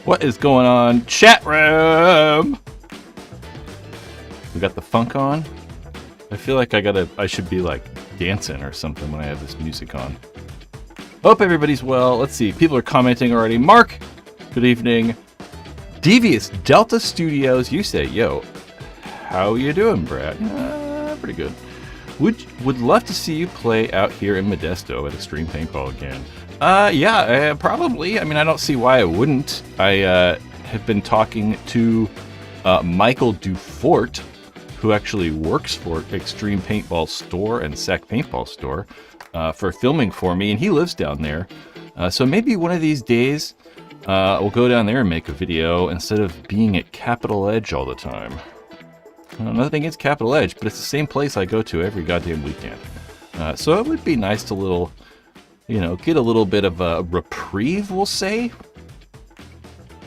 What is going on, chat room? We got the funk on. I feel like I should be like dancing or something when I have this music on. Hope everybody's well. Let's see. People are commenting already. Mark, good evening. Devious Delta Studios. You say, yo, how you doing, Brad? Pretty good. Would love to see you play out here in Modesto at Extreme Paintball again. Yeah, probably. I mean, I don't see why I wouldn't. I have been talking to Michael Dufort, who actually works for Extreme Paintball Store and Sec Paintball Store, for filming for me, and he lives down there. So maybe one of these days, we'll go down there and make a video instead of being at Capital Edge all the time. Nothing against Capital Edge, but it's the same place I go to every goddamn weekend. So it would be nice to get a little bit of a reprieve, we'll say.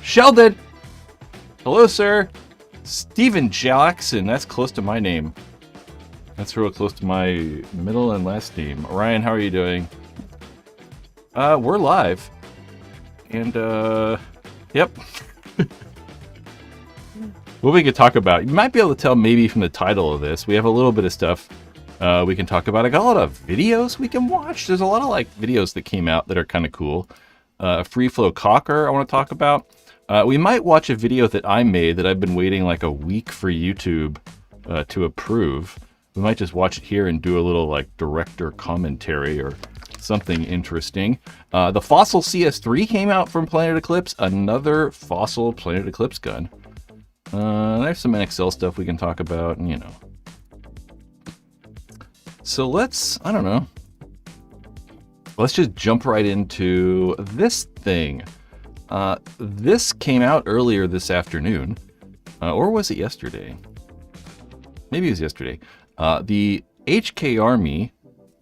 Sheldon! Hello, sir! Steven Jackson, that's close to my name. That's real close to my middle and last name. Ryan, how are you doing? We're live. And, yep. What we could talk about, you might be able to tell maybe from the title of this, we have a little bit of stuff we can talk about. I got a lot of videos we can watch. There's a lot of videos that came out that are kind of cool. Free Flow Cocker I want to talk about. We might watch a video that I made that I've been waiting like a week for YouTube to approve. We might just watch it here and do a little director commentary or something interesting. The Fossil CS3 came out from Planet Eclipse, another Fossil Planet Eclipse gun. There's some NXL stuff we can talk about, and So let's just jump right into this thing. This came out earlier this afternoon, or was it yesterday? Maybe it was yesterday. The HK Army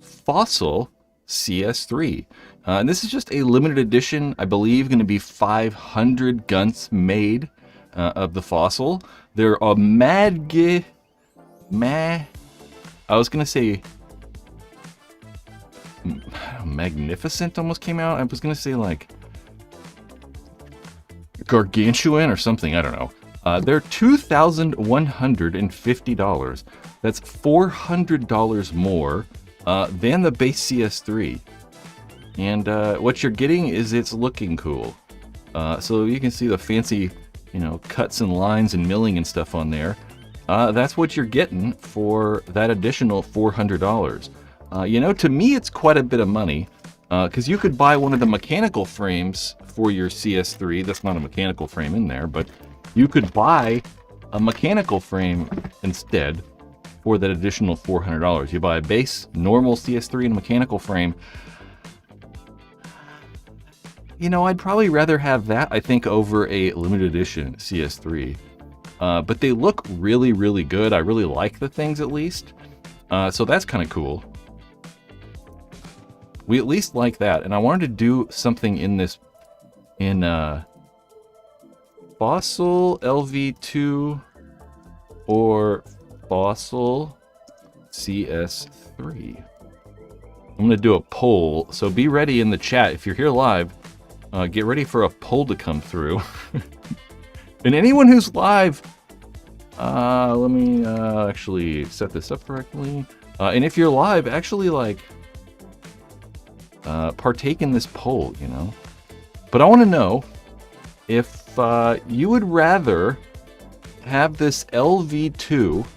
Fossil CS3. And this is just a limited edition, I believe, going to be 500 guns made of the Fossil. They're a I was going to say magnificent almost came out. I was going to say gargantuan or something. I don't know. They're $2,150. That's $400 more than the base CS3. And what you're getting is it's looking cool. So you can see the fancy, cuts and lines and milling and stuff on there. That's what you're getting for that additional $400. To me, it's quite a bit of money. Because you could buy one of the mechanical frames for your CS3. That's not a mechanical frame in there, but you could buy a mechanical frame instead for that additional $400. You buy a base, normal CS3 and a mechanical frame. I'd probably rather have that, I think, over a limited edition CS3. But they look really, really good. I really like the things, at least. So that's kind of cool. We at least like that, and I wanted to do something in Fossil LV2 or Fossil CS3. I'm going to do a poll, so be ready in the chat. If you're here live, get ready for a poll to come through. And anyone who's live, let me actually set this up correctly. And if you're live, actually partake in this poll, But I want to know if you would rather have this LV2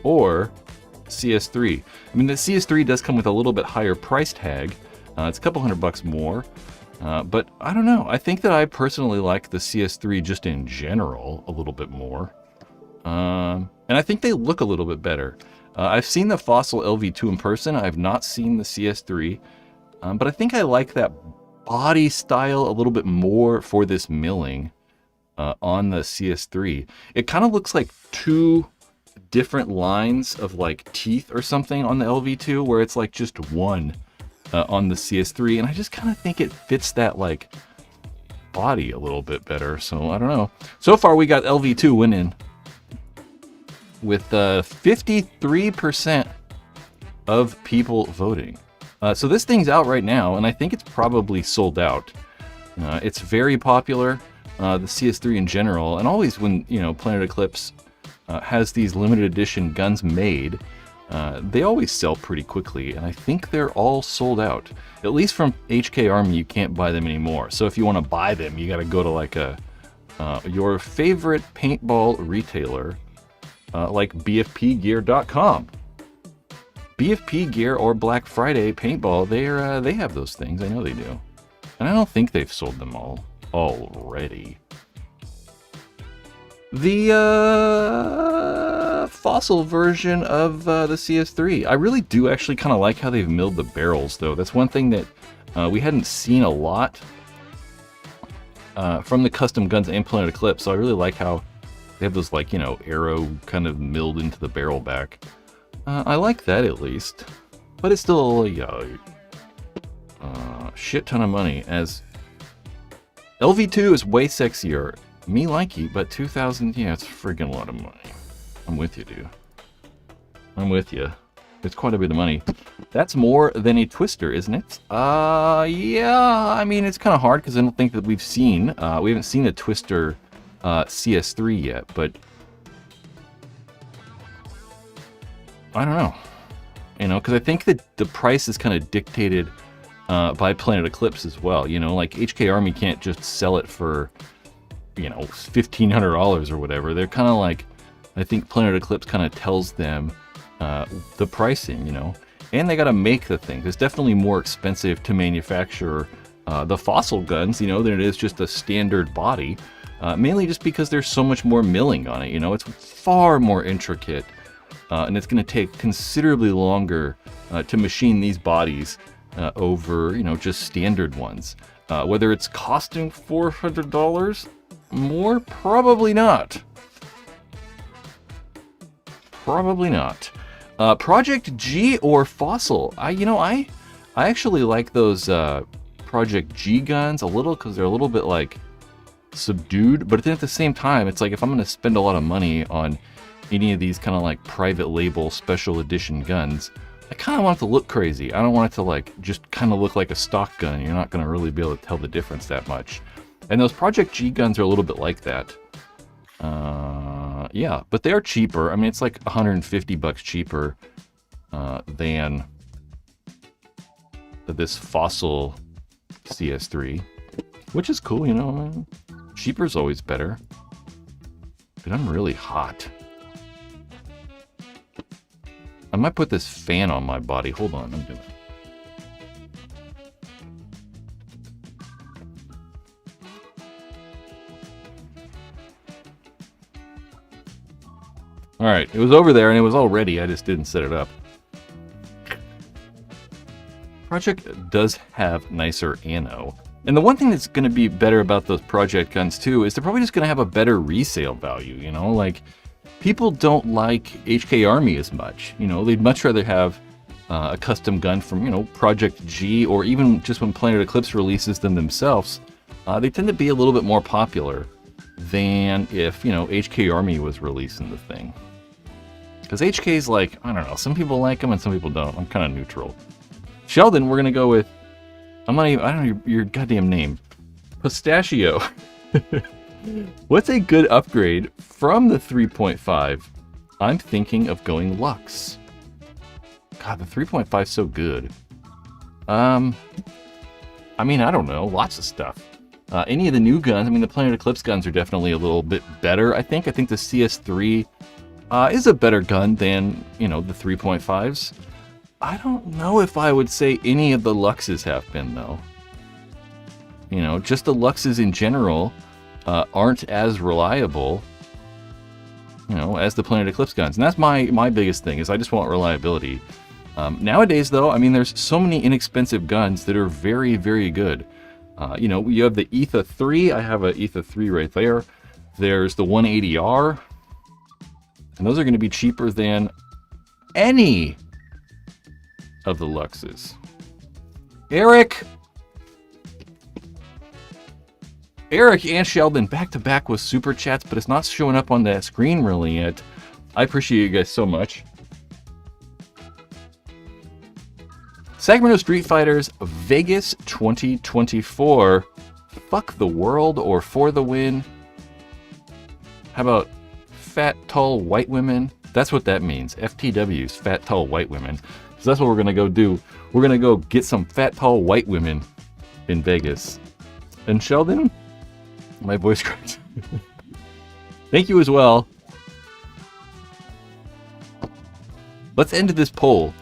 or CS3. I mean, the CS3 does come with a little bit higher price tag. It's a couple $100 more. But I don't know. I think that I personally like the CS3 just in general a little bit more. And I think they look a little bit better. I've seen the Fossil LV2 in person. I've not seen the CS3. But I think I like that body style a little bit more for this milling on the CS3. It kind of looks like two different lines of teeth or something on the LV2, where it's just one on the CS3. And I just kind of think it fits that body a little bit better. So I don't know. So far we got LV2 winning with 53% of people voting. So this thing's out right now, and I think it's probably sold out. It's very popular, the CS3 in general, and always when, Planet Eclipse has these limited edition guns made, they always sell pretty quickly, and I think they're all sold out. At least from HK Army, you can't buy them anymore. So if you want to buy them, you got to go to like your favorite paintball retailer, like bfpgear.com. BFP Gear or Black Friday Paintball, they have those things. I know they do. And I don't think they've sold them all already. The fossil version of the CS3. I really do actually kind of like how they've milled the barrels, though. That's one thing that we hadn't seen a lot from the custom guns and Planet Eclipse. So I really like how they have those, like, arrow kind of milled into the barrel back. I like that at least, but it's still a shit ton of money. As LV2 is way sexier, me likey, but 2,000, yeah, it's freaking a lot of money. I'm with you, dude. I'm with you. It's quite a bit of money. That's more than a Twister, isn't it? Yeah. I mean, it's kind of hard because I don't think that we haven't seen a Twister CS3 yet, but. I don't know, because I think that the price is kind of dictated by Planet Eclipse as well. Like HK Army can't just sell it for, $1,500 or whatever. They're kind of like, I think Planet Eclipse kind of tells them the pricing, and they got to make the thing. It's definitely more expensive to manufacture the fossil guns, than it is just a standard body, mainly just because there's so much more milling on it. It's far more intricate. And it's going to take considerably longer to machine these bodies over, just standard ones. Whether it's costing $400 more, probably not. Probably not. Project G or Fossil. I actually like those Project G guns a little because they're a little bit like subdued, but then at the same time, it's like if I'm going to spend a lot of money on any of these kind of like private label special edition guns, I kind of want it to look crazy. I don't want it to like just kind of look like a stock gun. You're not going to really be able to tell the difference that much. And those Project G guns are a little bit like that. Yeah, but they're cheaper. I mean, it's like $150 cheaper than this Fossil CS3, which is cool, Cheaper's always better. But I'm really hot. I might put this fan on my body. Hold on, I'm doing it. Alright, it was over there and it was all ready. I just didn't set it up. Project does have nicer ammo. And the one thing that's going to be better about those Project guns too is they're probably just going to have a better resale value, like people don't like HK Army as much. They'd much rather have a custom gun from, Project G, or even just when Planet Eclipse releases them themselves. They tend to be a little bit more popular than if, HK Army was releasing the thing. Because HK's like, I don't know, some people like them and some people don't. I'm kind of neutral. Sheldon, we're going to go with, I don't know your goddamn name. Pistachio. What's a good upgrade from the 3.5? I'm thinking of going Lux. God, the 3.5 is so good. I mean, I don't know. Lots of stuff. Any of the new guns, I mean, the Planet Eclipse guns are definitely a little bit better, I think. I think the CS3 is a better gun than, the 3.5s. I don't know if I would say any of the Luxes have been, though. Just the Luxes in general aren't as reliable, as the Planet Eclipse guns. And that's my biggest thing, is I just want reliability. Nowadays, though, I mean, there's so many inexpensive guns that are very, very good. You have the Etha 3. I have an Etha 3 right there. There's the 180R. And those are going to be cheaper than any of the Luxes. Eric and Sheldon back to back with super chats, but it's not showing up on that screen really yet. I appreciate you guys so much. Sacramento Street Fighters Vegas 2024 fuck the world or for the win? How about fat, tall, white women? That's what that means. FTWs, fat, tall, white women. So that's what we're going to go do. We're going to go get some fat, tall, white women in Vegas. And Sheldon, my voice cracks. Thank you as well. Let's end this poll.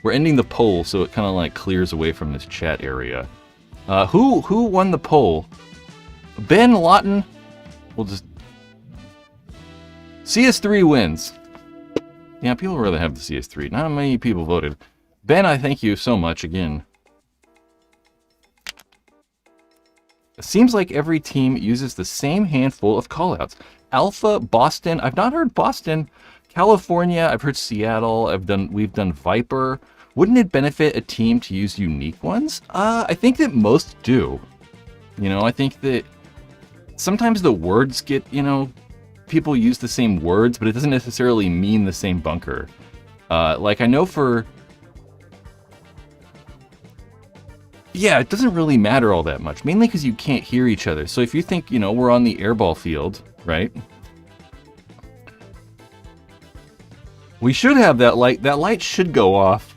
We're ending the poll so it kind of like clears away from this chat area. Who won the poll? Ben Lawton. We'll just... CS3 wins. Yeah, people would rather have the CS3. Not many people voted. Ben, I thank you so much again. It seems like every team uses the same handful of callouts. Alpha, Boston. I've not heard Boston. California. I've heard Seattle. We've done Viper. Wouldn't it benefit a team to use unique ones? I think that most do. You know, I think that sometimes the words get, you know, people use the same words, but it doesn't necessarily mean the same bunker. Like I know for... Yeah, it doesn't really matter all that much, mainly because you can't hear each other. So if you think, you know, we're on the airball field, right? We should have that light. That light should go off.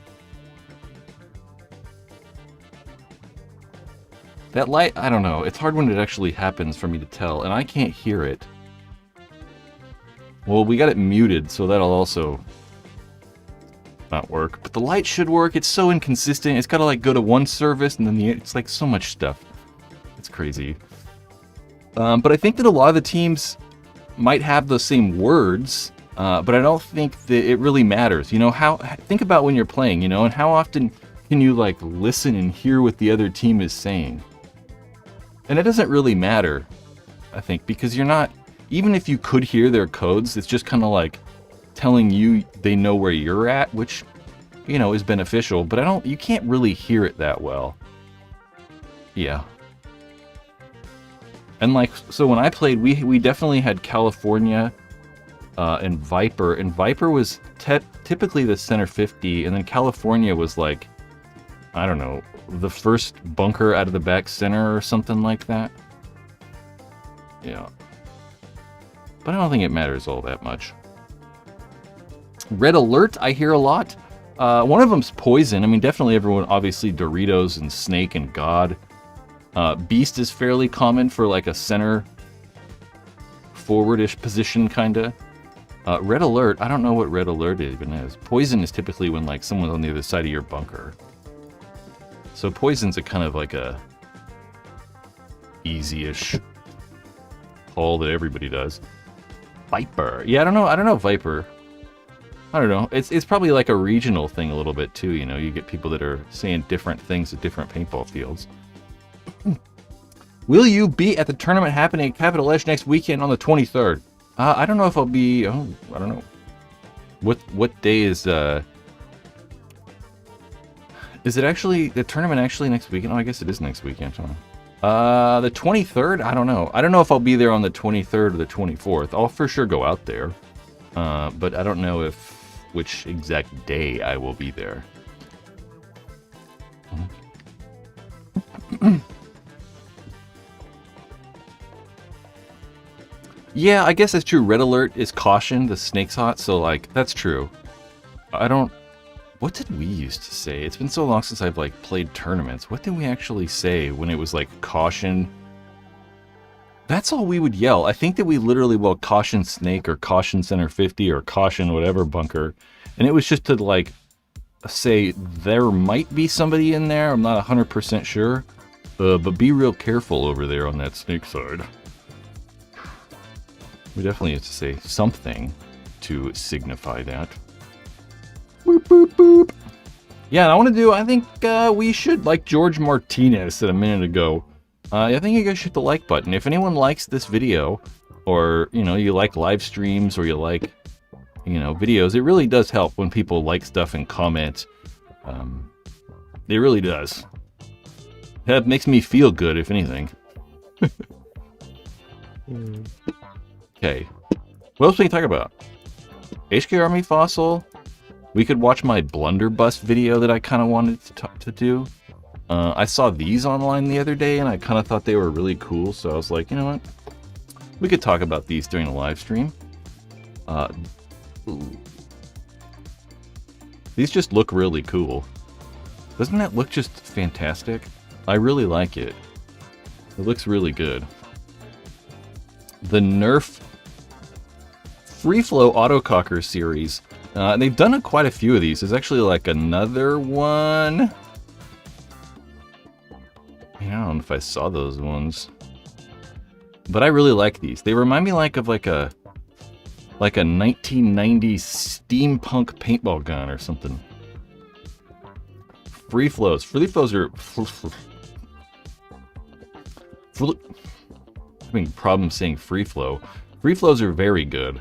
That light, I don't know. It's hard when it actually happens for me to tell, and I can't hear it. Well, we got it muted, so that'll also not work. But the light should work. It's so inconsistent. It's got to like go to one service, and then it's like so much stuff. It's crazy. But I think that a lot of the teams might have the same words, but I don't think that it really matters. You know, think about when you're playing, you know, and how often can you like listen and hear what the other team is saying? And it doesn't really matter, I think, because you're not, even if you could hear their codes, it's just kind of like telling you they know where you're at, which, you know, is beneficial, but you can't really hear it that well. Yeah. And like, so when I played, we definitely had California and Viper was typically the center 50, and then California was like, I don't know, the first bunker out of the back center or something like that. Yeah. But I don't think it matters all that much. Red Alert, I hear a lot. One of them's Poison. I mean, definitely everyone, obviously Doritos and Snake and God. Beast is fairly common for like a center forwardish position, kinda. Red Alert, I don't know what Red Alert even is. Poison is typically when like someone's on the other side of your bunker. So Poison's a kind of like a easy-ish call that everybody does. Viper. Yeah, I don't know Viper. I don't know. It's probably like a regional thing a little bit too, you know. You get people that are saying different things at different paintball fields. Will you be at the tournament happening at Capital Edge next weekend on the 23rd? I don't know if I'll be... Oh, I don't know. What day is... Is it actually... The tournament actually next weekend? Oh, I guess it is next weekend, huh? The 23rd? I don't know. I don't know if I'll be there on the 23rd or the 24th. I'll for sure go out there. But I don't know which exact day I will be there. Yeah, I guess that's true. Red Alert is caution. The snake's hot, so like that's true. What did we used to say? It's been so long since I've like played tournaments. What did we actually say when it was like caution? That's all we would yell. I think that we literally yelled caution snake or caution center 50 or caution whatever bunker. And it was just to like say there might be somebody in there. I'm not 100% sure. But be real careful over there on that snake side. We definitely have to say something to signify that. Boop, boop, boop. Yeah, and I think we should, like George Martinez said a minute ago, I think you guys should hit the like button. If anyone likes this video, or, you know, you like live streams, or you like, you know, videos, it really does help when people like stuff and comment. It really does. That makes me feel good, if anything. Okay. What else we can talk about? HK Army Fossil. We could watch my blunderbuss video that I kind of wanted to do. I saw these online the other day, and I kind of thought they were really cool, so I was like, you know what? We could talk about these during a live stream. These just look really cool. Doesn't that look just fantastic? I really like it. It looks really good. The Nerf Free Flow Autococker series. They've done quite a few of these. There's actually like another one. I don't know if I saw those ones. But I really like these. They remind me of like a 1990s steampunk paintball gun or something. Free flows. Free flows are having problems saying free flow. Free flows are very good.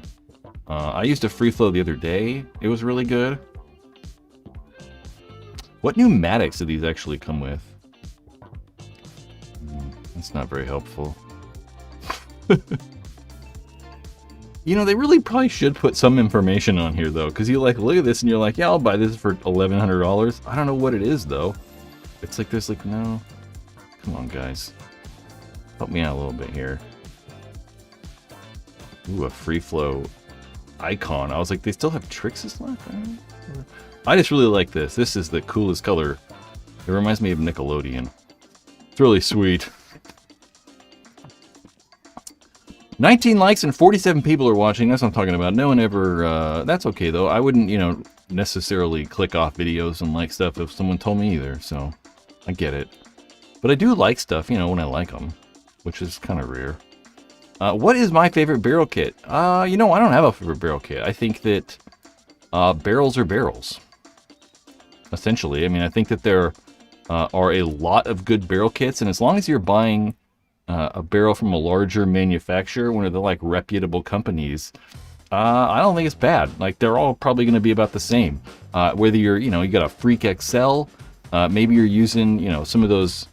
I used a free flow the other day. It was really good. What pneumatics do these actually come with? That's not very helpful. You know, they really probably should put some information on here, though, because you look at this and you're like, yeah, I'll buy this for $1,100. I don't know what it is, though. It's like there's no. Come on, guys. Help me out a little bit here. Ooh, a free flow icon. I was like, they still have Trix's left? I just really like this. This is the coolest color. It reminds me of Nickelodeon. It's really sweet. 19 likes and 47 people are watching. That's what I'm talking about. No one ever... that's okay, though. I wouldn't, necessarily click off videos and like stuff if someone told me either, so I get it. But I do like stuff, when I like them, which is kind of rare. What is my favorite barrel kit? I don't have a favorite barrel kit. I think that barrels are barrels. Essentially. I mean, I think that there are a lot of good barrel kits, and as long as you're buying a barrel from a larger manufacturer, one of the reputable companies, I don't think it's bad. They're all probably going to be about the same. Whether you're, you got a Freak XL, maybe you're using, some of those.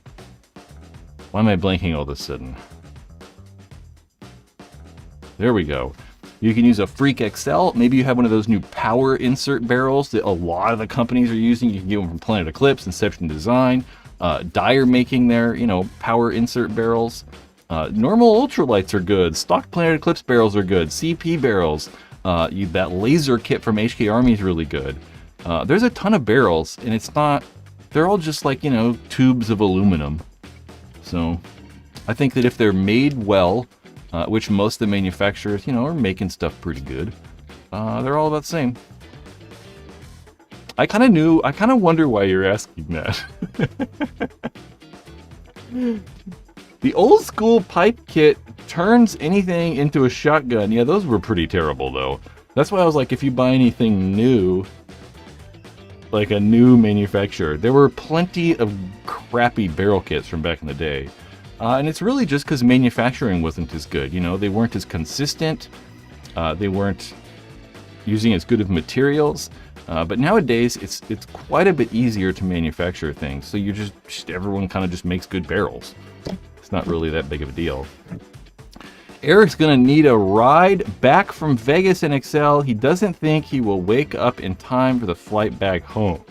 Why am I blanking all of a sudden? There we go. You can use a Freak XL. Maybe you have one of those new power insert barrels that a lot of the companies are using. You can get them from Planet Eclipse, Inception Design. Dyer making their, power insert barrels. Normal ultralights are good. Stock Planet Eclipse barrels are good. CP barrels. That laser kit from HK Army is really good. There's a ton of barrels, and they're all just tubes of aluminum. So I think that if they're made well, which most of the manufacturers, are making stuff pretty good, they're all about the same. I kind of wonder why you're asking that. The old school pipe kit turns anything into a shotgun. Yeah, those were pretty terrible, though. That's why I was like, if you buy anything new, like a new manufacturer, there were plenty of crappy barrel kits from back in the day. And it's really just because manufacturing wasn't as good. They weren't as consistent. They weren't using as good of materials. But nowadays, it's quite a bit easier to manufacture things. So you everyone kind of just makes good barrels. It's not really that big of a deal. Eric's gonna need a ride back from Vegas NXL. He doesn't think he will wake up in time for the flight back home.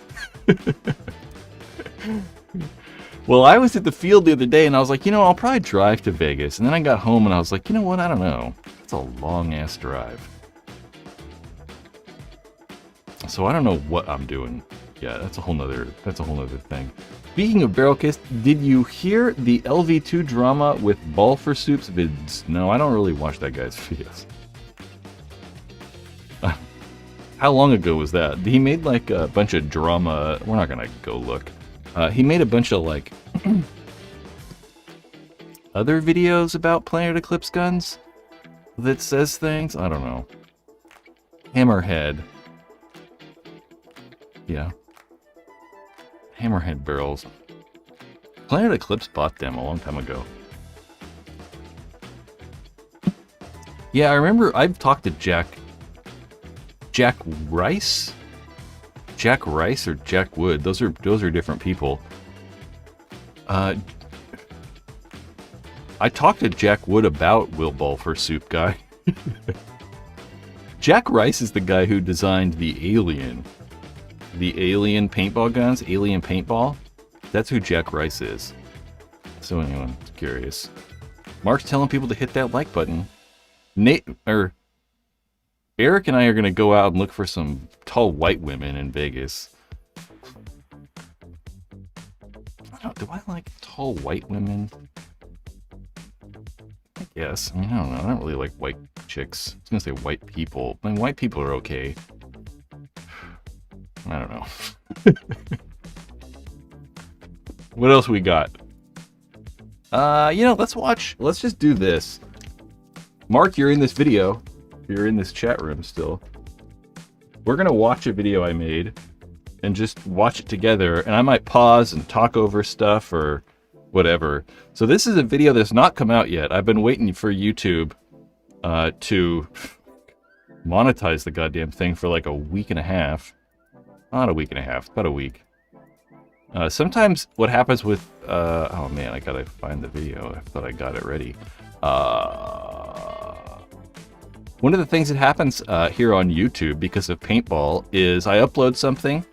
Well, I was at the field the other day, and I was like, I'll probably drive to Vegas. And then I got home, and I was like, you know what? I don't know. It's a long-ass drive. So I don't know what I'm doing. Yeah, that's a whole nother thing. Speaking of barrel kits, did you hear the LV2 drama with Ball for Soup's vids? No, I don't really watch that guy's videos. How long ago was that? He made a bunch of drama. We're not gonna go look. He made a bunch of other videos about Planet Eclipse guns that says things. I don't know. Hammerhead. Yeah. Hammerhead barrels. Planet Eclipse bought them a long time ago. Yeah, I remember I've talked to Jack Rice? Jack Rice or Jack Wood? Those are different people. I talked to Jack Wood about Will Ball for Soup guy. Jack Rice is the guy who designed the Alien paintball guns, Alien Paintball. That's who Jack Rice is. So anyone's curious. Mark's telling people to hit that like button. Eric and I are going to go out and look for some tall white women in Vegas. Do I like tall white women? I guess. I mean, I don't know. I don't really like white chicks. I was going to say white people. I mean, white people are okay. I don't know. What else we got? Let's just do this. Mark, you're in this video. You're in this chat room still. We're gonna watch a video I made and just watch it together, and I might pause and talk over stuff or whatever. So this is a video that's not come out yet. I've been waiting for YouTube to monetize the goddamn thing for like a week and a half. Not a week and a half, about a week. Sometimes what happens with oh man, I gotta find the video. I thought I got it ready. One of the things that happens here on YouTube because of Paintball is I upload something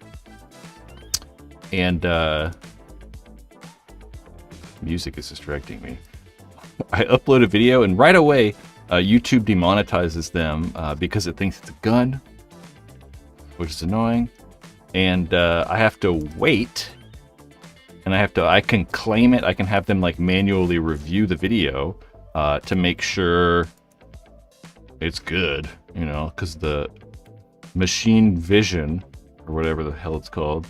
and music is distracting me. I upload a video and right away YouTube demonetizes them because it thinks it's a gun, which is annoying. And I have to wait, and I can claim it. I can have them like manually review the video to make sure it's good, you know, because the machine vision or whatever the hell it's called,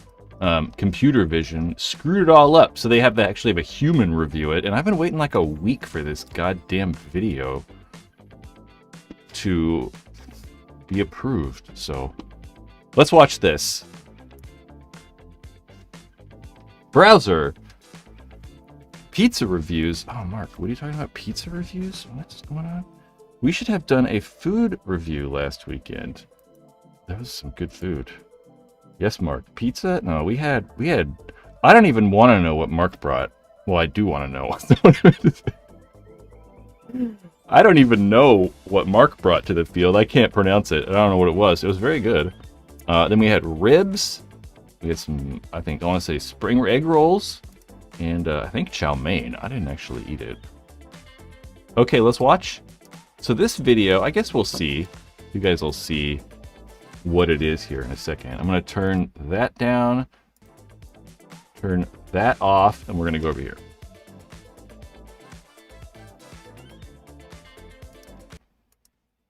computer vision screwed it all up. So they have to actually have a human review it, and I've been waiting like a week for this goddamn video to be approved. So let's watch this. Browser. Pizza reviews. Oh, Mark, what are you talking about? Pizza reviews? What's going on? We should have done a food review last weekend. That was some good food. Yes, Mark. Pizza? No, we had. I don't even want to know what Mark brought. Well, I do want to know. I don't even know what Mark brought to the field. I can't pronounce it. I don't know what it was. It was very good. Then we had ribs. We had some, I want to say spring egg rolls. And I think chow mein. I didn't actually eat it. Okay, let's watch. So this video, I guess we'll see. You guys will see what it is here in a second. I'm going to turn that down. Turn that off. And we're going to go over here.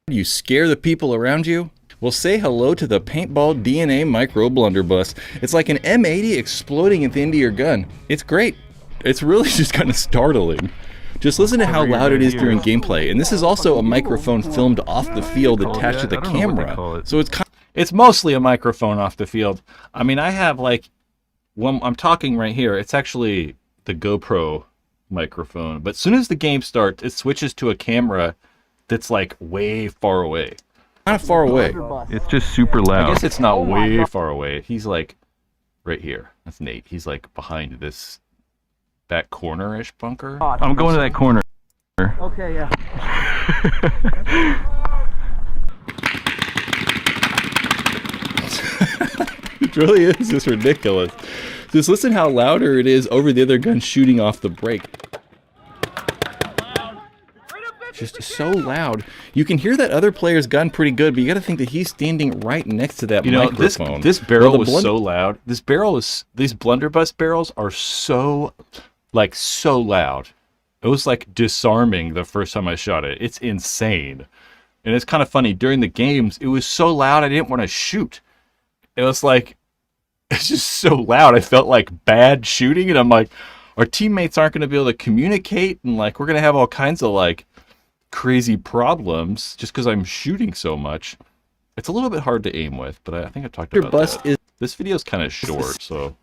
You scare the people around you? Well, say hello to the Paintball DNA Micro Blunderbuss. It's like an M80 exploding at the end of your gun. It's great. It's really just kind of startling. Just listen to how loud it is during gameplay. And this is also a microphone filmed off the field attached to the camera. So it's mostly a microphone off the field. I mean, I have like, when I'm talking right here, it's actually the GoPro microphone. But as soon as the game starts, it switches to a camera that's like way far away. Not far away. It's just super loud. I guess it's not way far away. He's like right here. That's Nate. He's like behind this back corner-ish bunker. I'm going to that corner. Okay, yeah. It really is just ridiculous. Just listen how louder it is over the other gun shooting off the break. Just so loud. You can hear that other player's gun pretty good, but you got to think that he's standing right next to that microphone. This barrel was so loud. These blunderbuss barrels are so loud. It was like disarming the first time I shot it. It's insane. And it's kind of funny. During the games, it was so loud I didn't want to shoot. It was like, it's just so loud. I felt like bad shooting, and I'm like, our teammates aren't going to be able to communicate, and like, we're going to have all kinds of like crazy problems just because I'm shooting so much. It's a little bit hard to aim with, but I think I talked about that. This video is kind of short, so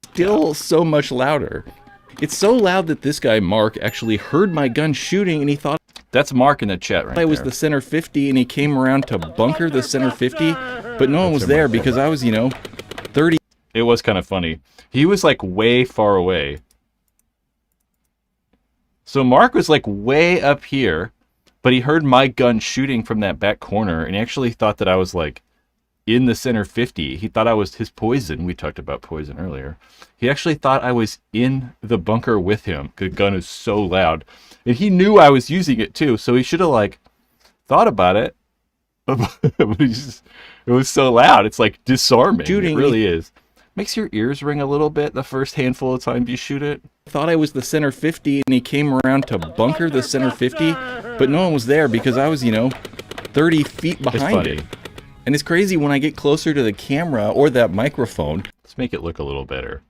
still so much louder. It's so loud that this guy Mark actually heard my gun shooting, and he thought that's Mark in the chat right there. I was the center 50, and he came around to bunker the center 50, but no one was there because I was, 30. It was kind of funny. He was like way far away. So Mark was like way up here, but he heard my gun shooting from that back corner, and he actually thought that I was like in the center 50. He thought I was his poison. We talked about poison earlier. He actually thought I was in the bunker with him. The gun is so loud. And he knew I was using it too, so he should have like thought about it. But it was so loud. It's like disarming. Shooting, it really is. Makes your ears ring a little bit the first handful of times you shoot it. I thought I was the center 50 and he came around to bunker the center 50, but no one was there because I was, 30 feet behind it. And it's crazy when I get closer to the camera or that microphone. Let's make it look a little better.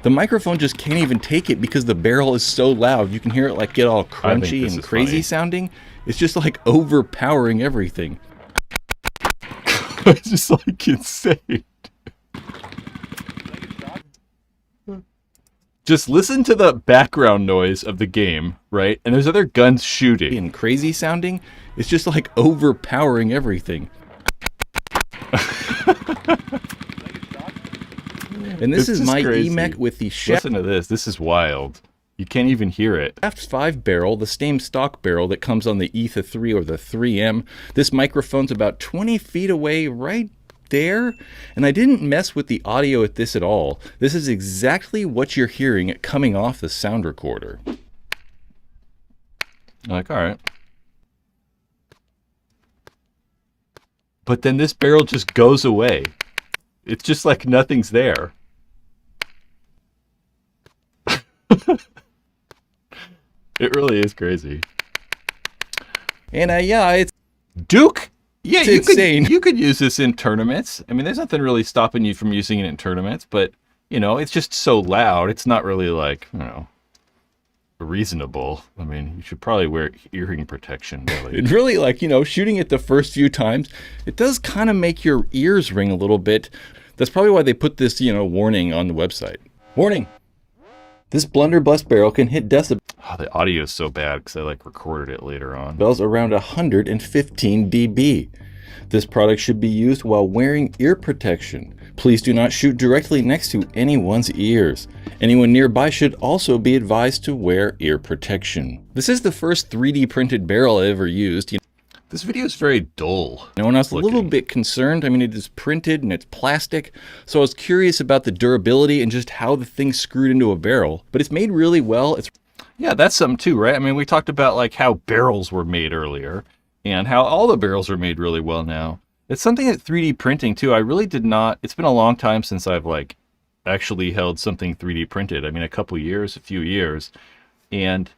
The microphone just can't even take it because the barrel is so loud. You can hear it like get all crunchy and crazy sounding. It's just like overpowering everything. It's just like insane. Just listen to the background noise of the game, right? And there's other guns shooting. And crazy sounding. It's just like overpowering everything. And this is my EMEC with the Shaft. Listen to this. This is wild. You can't even hear it. Shaft 5 barrel, the same stock barrel that comes on the ETHA 3 or the 3M. This microphone's about 20 feet away right there. And I didn't mess with the audio at this at all. This is exactly what you're hearing coming off the sound recorder. Like, all right. But then this barrel just goes away. It's just like nothing's there. It really is crazy. And yeah, it's Duke. Yeah, it's insane. You could use this in tournaments. I mean, there's nothing really stopping you from using it in tournaments, but it's just so loud. It's not really like, reasonable. I mean, you should probably wear hearing protection. Really. It really, like, shooting it the first few times, it does kind of make your ears ring a little bit. That's probably why they put this, warning on the website. Warning! This blunderbuss barrel can hit decibels. Oh, the audio is so bad because I recorded it later on. Bells around 115 dB. This product should be used while wearing ear protection. Please do not shoot directly next to anyone's ears. Anyone nearby should also be advised to wear ear protection. This is the first 3D printed barrel I ever used. This video is very dull. Now, when I was a little bit concerned, I mean, it is printed and it's plastic, so I was curious about the durability and just how the thing's screwed into a barrel. But it's made really well. Yeah, that's something too, right? I mean, we talked about how barrels were made earlier and how all the barrels are made really well now. It's something that 3D printing too, I really did not, it's been a long time since I've actually held something 3D printed. I mean, a few years. And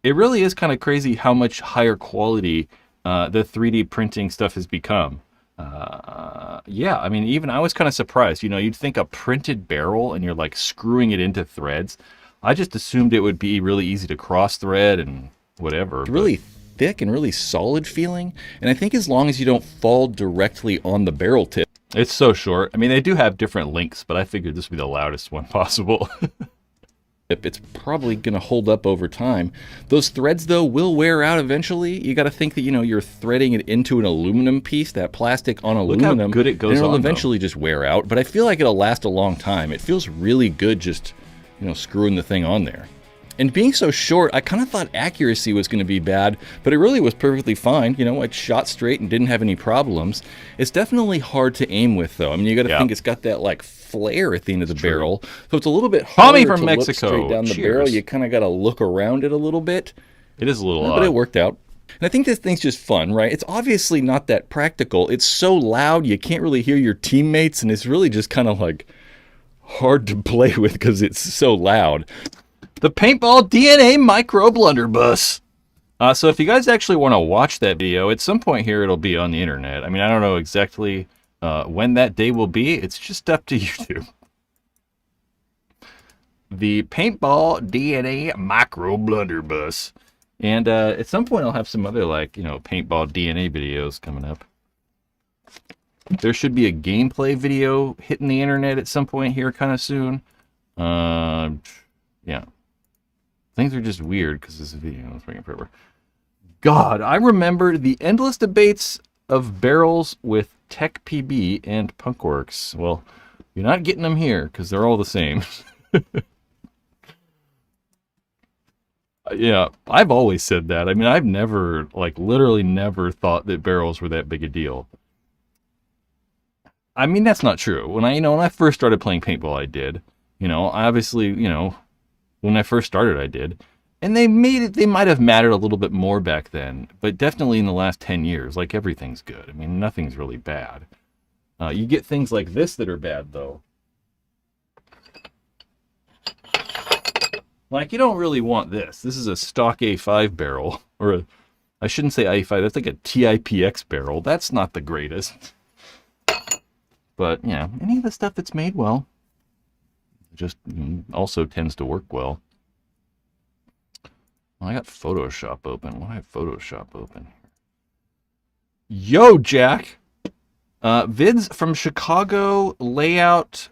it really is kind of crazy how much higher quality the 3D printing stuff has become. Yeah, I mean, even I was kind of surprised. You'd think a printed barrel and you're screwing it into threads. I just assumed it would be really easy to cross thread and whatever. It's really thick and really solid feeling. And I think as long as you don't fall directly on the barrel tip. It's so short. I mean, they do have different lengths, but I figured this would be the loudest one possible. It's probably going to hold up over time. Those threads, though, will wear out eventually. You got to think that, you're threading it into an aluminum piece, that plastic on aluminum. Look how good it goes on, it'll eventually just wear out, but I feel like it'll last a long time. It feels really good just, screwing the thing on there. And being so short, I kind of thought accuracy was going to be bad, but it really was perfectly fine. It shot straight and didn't have any problems. It's definitely hard to aim with, though. I mean, you got to think it's got that, flare at the end of the barrel. So it's a little bit harder to look straight down the barrel. You kind of got to look around it a little bit. It is a little odd. But it worked out. And I think this thing's just fun, right? It's obviously not that practical. It's so loud, you can't really hear your teammates, and it's really just kind of, hard to play with because it's so loud. The Paintball DNA Micro Blunderbuss. So if you guys actually want to watch that video, at some point here it'll be on the internet. I mean, I don't know exactly when that day will be. It's just up to YouTube. The Paintball DNA Micro Blunderbuss. And at some point I'll have some other Paintball DNA videos coming up. There should be a gameplay video hitting the internet at some point here kind of soon. Yeah. Things are just weird because this video is taking forever. God, I remember the endless debates of barrels with Tech PB and Punkworks. Well, you're not getting them here because they're all the same. Yeah, I've always said that. I mean, I've never, literally never thought that barrels were that big a deal. I mean, that's not true. When I first started playing paintball, I did. I obviously, when I first started, I did. And they might have mattered a little bit more back then, but definitely in the last 10 years, like everything's good. I mean, nothing's really bad. You get things like this that are bad, though. Like, you don't really want this. This is a stock A5 barrel, I shouldn't say A5, that's like a TIPX barrel. That's not the greatest. But, any of the stuff that's made well just also tends to work well. I got Photoshop open. Why do I have Photoshop open? Yo, Jack! Vids from Chicago Layout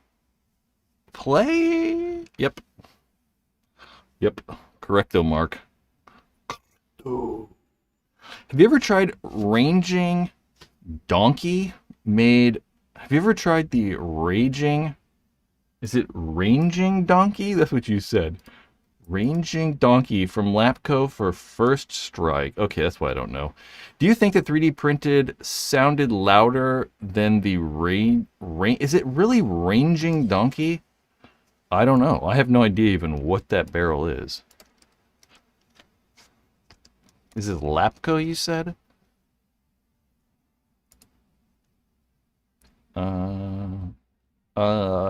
Play? Yep. Correcto, Mark. Oh. Have you ever tried Ranging Donkey? Have you ever tried the Raging? Is it Ranging Donkey? That's what you said. Ranging Donkey from Lapco for First Strike. Okay, that's why I don't know. Do you think the 3D printed sounded louder than the Is it really Ranging Donkey? I don't know. I have no idea even what that barrel is. Is it Lapco, you said?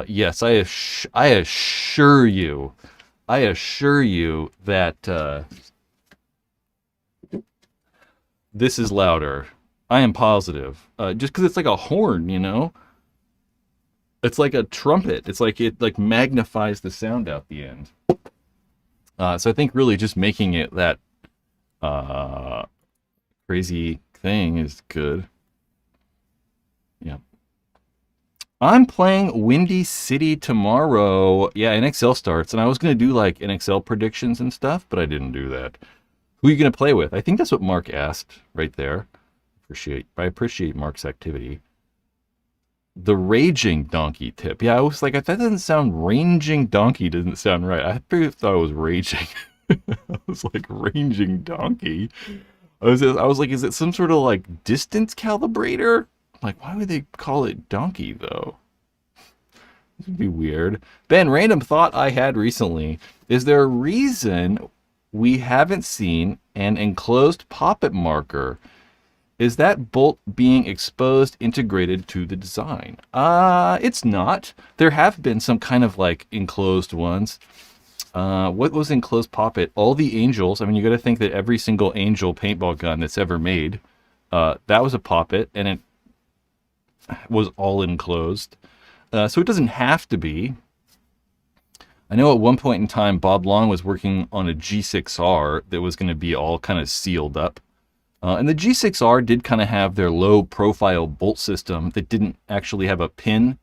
Yes, I assure you that this is louder. I am positive. Just because it's like a horn, It's like a trumpet. It's like it magnifies the sound out the end. So I think really just making it that crazy thing is good. Yeah. I'm playing Windy City tomorrow. Yeah, NXL starts, and I was going to do like NXL predictions and stuff, but I didn't do that. Who are you going to play with? I think that's what Mark asked right there. I appreciate Mark's activity. The Raging Donkey tip. Yeah, I was like, that doesn't sound Ranging Donkey. Doesn't sound right. I thought it was Raging. I was like, Ranging Donkey. I was like, is it some sort of like distance calibrator? Like, why would they call it Donkey though? This would be weird. Ben, random thought I had recently. Is there a reason we haven't seen an enclosed poppet marker? Is that bolt being exposed integrated to the design? It's not. There have been some kind of like enclosed ones. What was enclosed poppet? All the Angels. I mean, you got to think that every single Angel paintball gun that's ever made, that was a poppet, and it was all enclosed. So it doesn't have to be. I know at one point in time, Bob Long was working on a G6R that was going to be all kind of sealed up. And the G6R did kind of have their low profile bolt system that didn't actually have a pin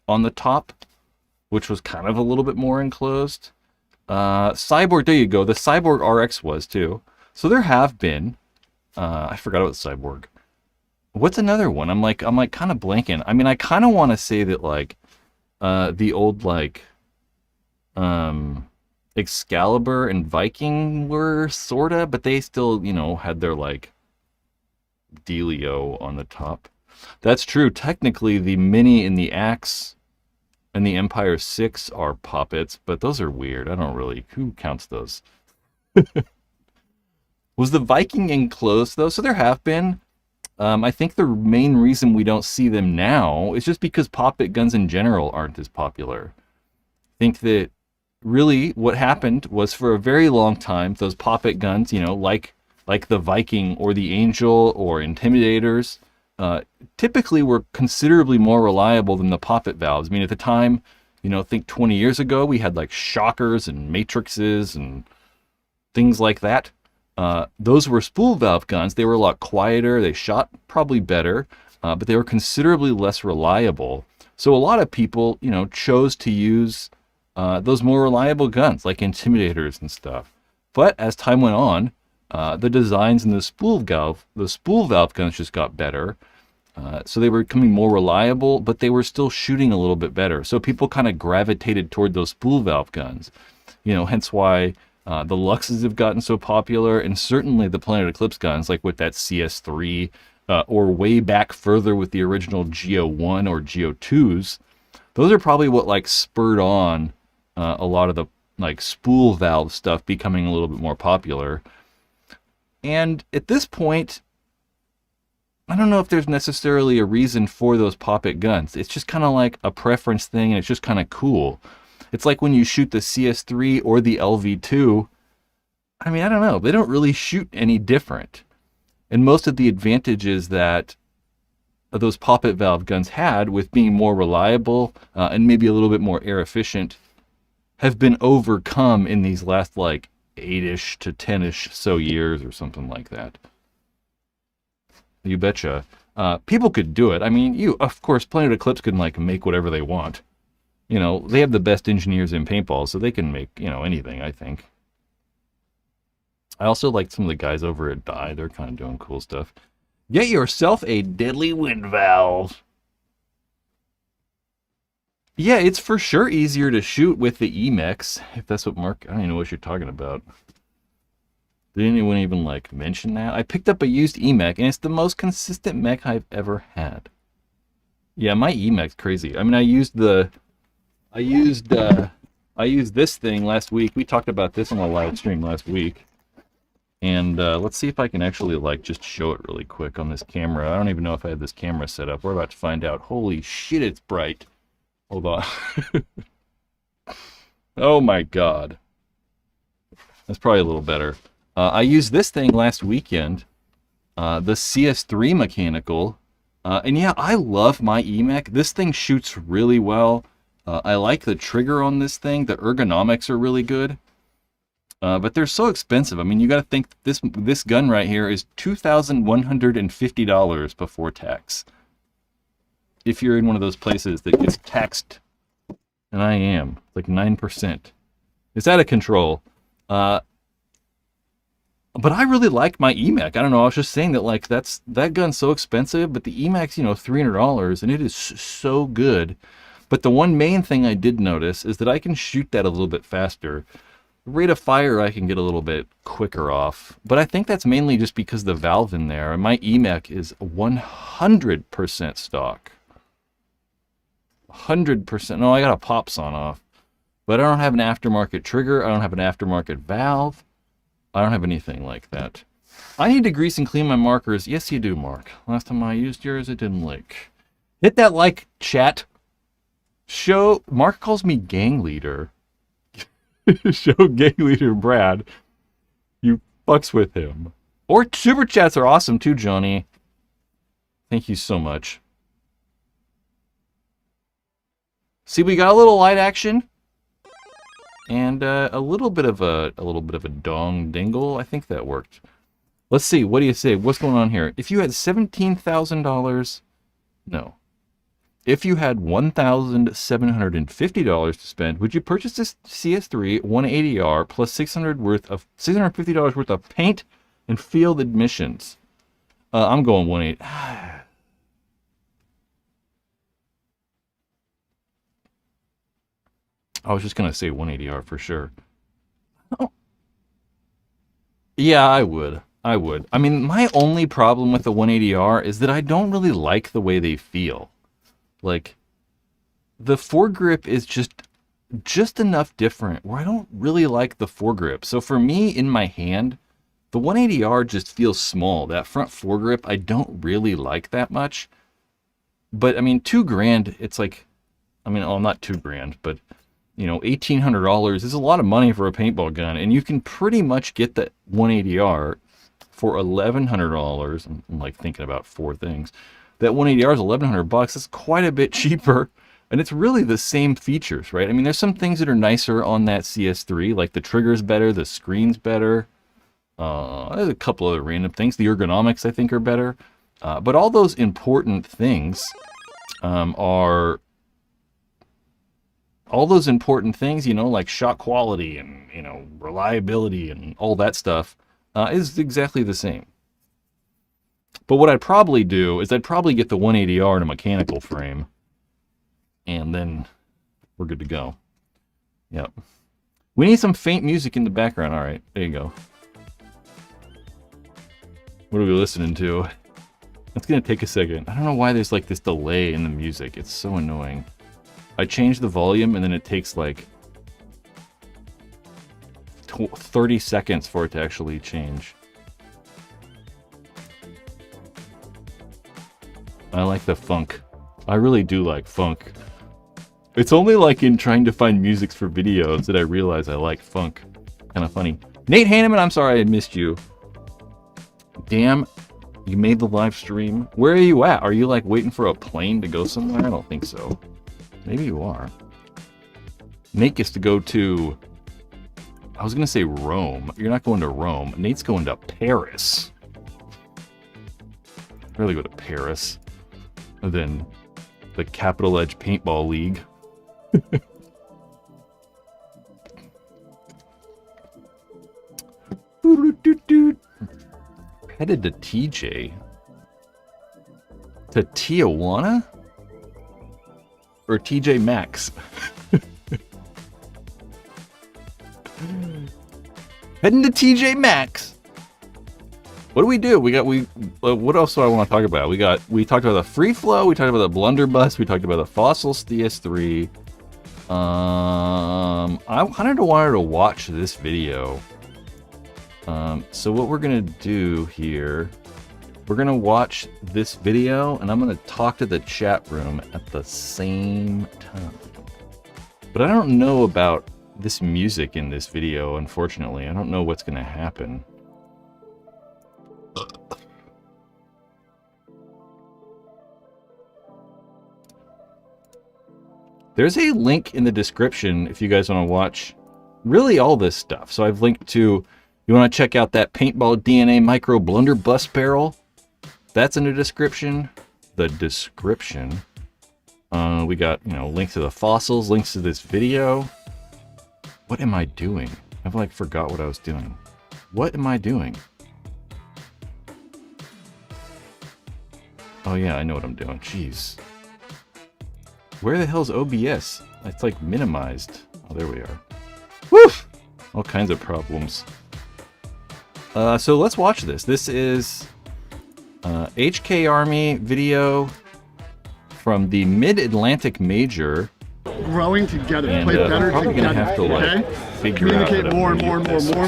on the top, which was kind of a little bit more enclosed. Cyborg, there you go. The Cyborg RX was too. So there have been, I forgot about the Cyborg. What's another one? I'm like kind of blanking. I mean, I kind of want to say that like, the old like, Excalibur and Viking were sorta, but they still, had their like dealio on the top. That's true. Technically, the Mini and the Axe and the Empire 6 are poppets, but those are weird. Who counts those? Was the Viking enclosed though? So there have been. I think the main reason we don't see them now is just because poppet guns in general aren't as popular. I think that really what happened was for a very long time, those poppet guns, like the Viking or the Angel or Intimidators, typically were considerably more reliable than the poppet valves. I mean, at the time, think 20 years ago, we had like shockers and matrixes and things like that. Those were spool valve guns. They were a lot quieter. They shot probably better, but they were considerably less reliable. So a lot of people, chose to use those more reliable guns like Intimidators and stuff. But as time went on, the designs in the spool valve guns just got better. So they were becoming more reliable, but they were still shooting a little bit better. So people kind of gravitated toward those spool valve guns. Hence why the Luxes have gotten so popular, and certainly the Planet Eclipse guns, like with that CS3 or way back further with the original Geo1 or Geo2s, those are probably what like spurred on a lot of the like spool valve stuff becoming a little bit more popular. And at this point, I don't know if there's necessarily a reason for those pop-it guns. It's just kind of like a preference thing, and it's just kind of cool. It's like when you shoot the CS3 or the LV2. I mean, I don't know. They don't really shoot any different. And most of the advantages that those pop-it valve guns had with being more reliable and maybe a little bit more air efficient have been overcome in these last like 8-ish to 10-ish so years or something like that. You betcha. People could do it. I mean, of course, Planet Eclipse can like make whatever they want. You know, they have the best engineers in paintball, so they can make, you know, anything, I think. I also like some of the guys over at Die. They're kind of doing cool stuff. Get yourself a deadly wind valve. Yeah, it's for sure easier to shoot with the EMEX, if that's what Mark... I don't even know what you're talking about. Did anyone even, like, mention that? I picked up a used EMEX, and it's the most consistent mech I've ever had. Yeah, my EMEX crazy. I mean, I used this thing last week. We talked about this on a live stream last week. And let's see if I can actually, like, just show it really quick on this camera. I don't even know if I have this camera set up. We're about to find out. Holy shit, it's bright. Hold on. Oh, my God. That's probably a little better. I used this thing last weekend, the CS3 mechanical, and yeah, I love my EMEC. This thing shoots really well. I like the trigger on this thing. The ergonomics are really good, but they're so expensive. I mean, you got to think this gun right here is $2,150 before tax. If you're in one of those places that gets taxed, and I am, like 9%. It's out of control. But I really like my EMEC. I don't know, I was just saying that like that gun's so expensive, but the EMEC's, you know, $300 and it is so good. But the one main thing I did notice is that I can shoot that a little bit faster. Rate of fire I can get a little bit quicker off. But I think that's mainly just because the valve in there. And my EMEC is 100% stock. 100%. No, I got a pops on off. But I don't have an aftermarket trigger. I don't have an aftermarket valve. I don't have anything like that. I need to grease and clean my markers. Yes, you do, Mark. Last time I used yours, it didn't leak. Hit that like, chat. Mark calls me gang leader. Show gang leader Brad. You fucks with him. Or super chats are awesome too, Johnny. Thank you so much. See, we got a little light action. And a little bit of a dong dingle. I think that worked. Let's see. What do you say? What's going on here? If you had $17,000, no. If you had $1,750 to spend, would you purchase this CS3 180R plus $650 worth of paint and field admissions? I'm going 180. I was just going to say 180R for sure. Oh. Yeah, I would. I mean, my only problem with the 180R is that I don't really like the way they feel. Like, the foregrip is just enough different where I don't really like the foregrip. So for me, in my hand, the 180R just feels small. That front foregrip, I don't really like that much. But, I mean, $2,000, it's like, I mean, oh, not $2,000, but... You know, $1,800 is a lot of money for a paintball gun, and you can pretty much get the 180R for $1,100. I'm like thinking about four things. That 180R is $1,100. That's quite a bit cheaper, and it's really the same features, right? I mean, there's some things that are nicer on that CS3, like the trigger's better, the screen's better. There's a couple other random things. The ergonomics, I think, are better. But all those important things all those important things, you know, like shot quality and, you know, reliability and all that stuff is exactly the same. But what I'd probably do is I'd probably get the 180R in a mechanical frame, and then we're good to go. Yep. We need some faint music in the background. All right, there you go. What are we listening to? It's gonna take a second. I don't know why there's like this delay in the music. It's so annoying. I change the volume and then it takes like 30 seconds for it to actually change. I like the funk. I really do like funk. It's only like in trying to find musics for videos that I realize I like funk. Kind of funny. Nate Hanneman, I'm sorry I missed you. Damn, you made the live stream. Where are you at? Are you like waiting for a plane to go somewhere? I don't think so. Maybe you are. Nate gets to go to... I was going to say Rome. You're not going to Rome. Nate's going to Paris. I'd rather go to Paris than the Capital Edge Paintball League. Headed to TJ. To Tijuana? Or TJ Maxx? Heading to TJ Maxx. What do? What else do I want to talk about? We talked about the free flow. We talked about the blunderbuss. We talked about the fossils CS3. I kind of wanted to watch this video. So what we're gonna do here, we're gonna watch this video, and I'm gonna talk to the chat room at the same time. But I don't know about this music in this video, unfortunately. I don't know what's gonna happen. There's a link in the description if you guys want to watch really all this stuff. So I've linked to, you want to check out that Paintball DNA Micro Blunderbuss barrel? That's in the description. We got, you know, links to the fossils, links to this video. What am I doing? I've like forgot what I was doing. What am I doing? Oh yeah, I know what I'm doing. Jeez. Where the hell's OBS? It's like minimized. Oh, there we are. Woo! All kinds of problems. So let's watch this. This is HK Army video from the Mid-Atlantic Major. Growing together, and, play better probably together, gonna have to, like, okay? figure Communicate out more and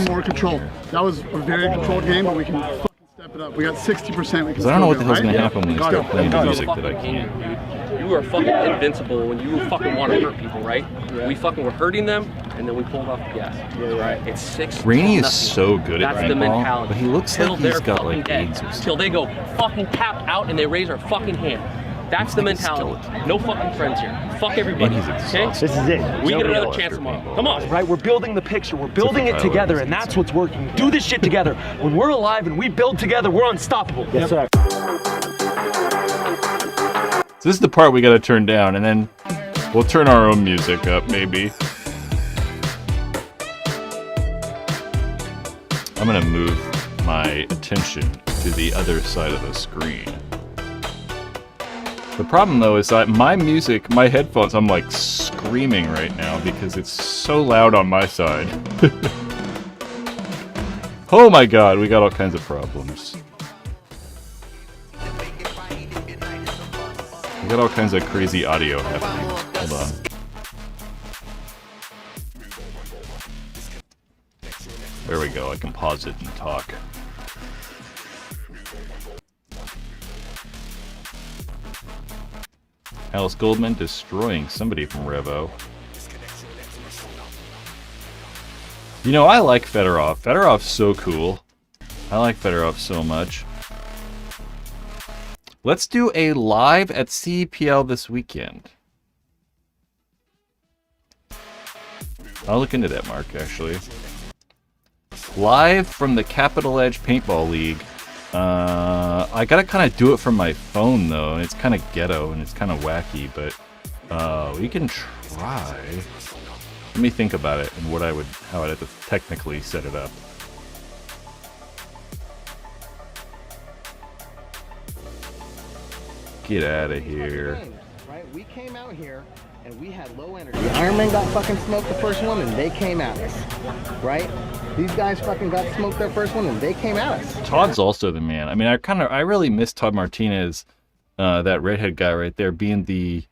more control. here. That was a very controlled game, but we can fucking step it up. We got 60%. Because I don't know what the hell's gonna happen when they start playing the music that I can't. You were fucking invincible when you fucking want to hurt people, right? Yeah. We fucking were hurting them, and then we pulled off the gas. Yeah, right. It's 6. Rainey is so good at That's the mentality. but he looks like he's got like dead. AIDS or something. Till they go fucking tapped out and they raise our fucking hand. That's the mentality. No fucking friends here. Fuck everybody. Okay? This is it. We get another chance tomorrow. Come on. Right? We're building the picture. We're building it together, and that's what's working. We do this shit together. When we're alive and we build together, we're unstoppable. Yes, sir. So this is the part we gotta turn down, and then we'll turn our own music up, maybe. I'm gonna move my attention to the other side of the screen. The problem though is that my music, my headphones, I'm like screaming right now because it's so loud on my side. Oh my god, we got all kinds of problems. We got all kinds of crazy audio happening. Hold on. There we go, I can pause it and talk. Alice Goldman destroying somebody from Revo. You know, I like Fedorov. Fedorov's so cool. I like Fedorov so much. Let's do a live at CPL this weekend. I'll look into that, Mark, actually. Live from the Capital Edge Paintball League. I gotta kind of do it from my phone, though, and it's kind of ghetto, and it's kind of wacky, but we can try. Let me think about it and how I'd have to technically set it up. Get out of here. Right? We came out here and we had low energy. The Iron Man got fucking smoked the first one and they came at us, right? These guys fucking got smoked their first one and they came at us. Todd's also the man. I mean, I really miss Todd Martinez, that redhead guy right there, being the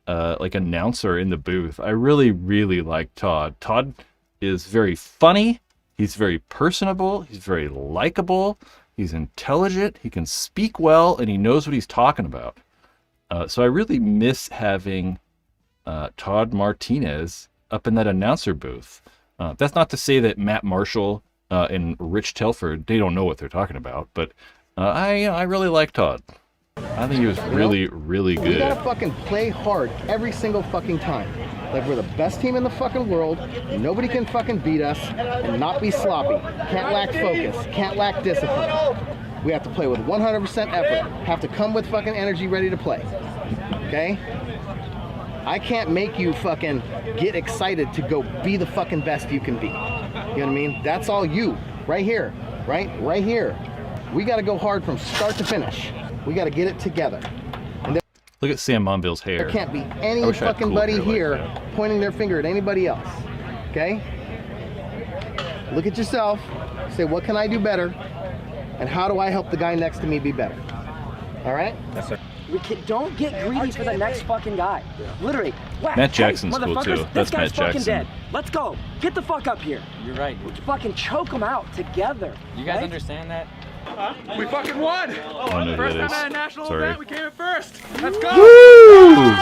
like announcer in the booth. I really, really like Todd. Todd is very funny. He's very personable. He's very likable. He's intelligent. He can speak well, and he knows what he's talking about. So I really miss having Todd Martinez up in that announcer booth. That's not to say that Matt Marshall and Rich Telford, they don't know what they're talking about, but I really like Todd. I think he was really, really good. We gotta fucking play hard every single fucking time. Like we're the best team in the fucking world. Nobody can fucking beat us and not be sloppy. Can't lack focus. Can't lack discipline. We have to play with 100% effort. Have to come with fucking energy ready to play. Okay? I can't make you fucking get excited to go be the fucking best you can be. You know what I mean? That's all you. Right here. Right here. We gotta go hard from start to finish. We gotta get it together. And look at Sam Monville's hair. there can't be any fucking buddy here pointing their finger at anybody else. Okay? Look at yourself. Say, what can I do better? And how do I help the guy next to me be better? All right? Yes, sir. Don't get greedy for the next fucking guy. Literally. Whack. Matt Jackson's cool too. This That's guy's Matt fucking Jackson. dead. Let's go. Get the fuck up here. You're right. We can fucking choke them out together. You guys right? understand that? We fucking won! First time at a national Sorry. event, we came in first! Let's go! Woo!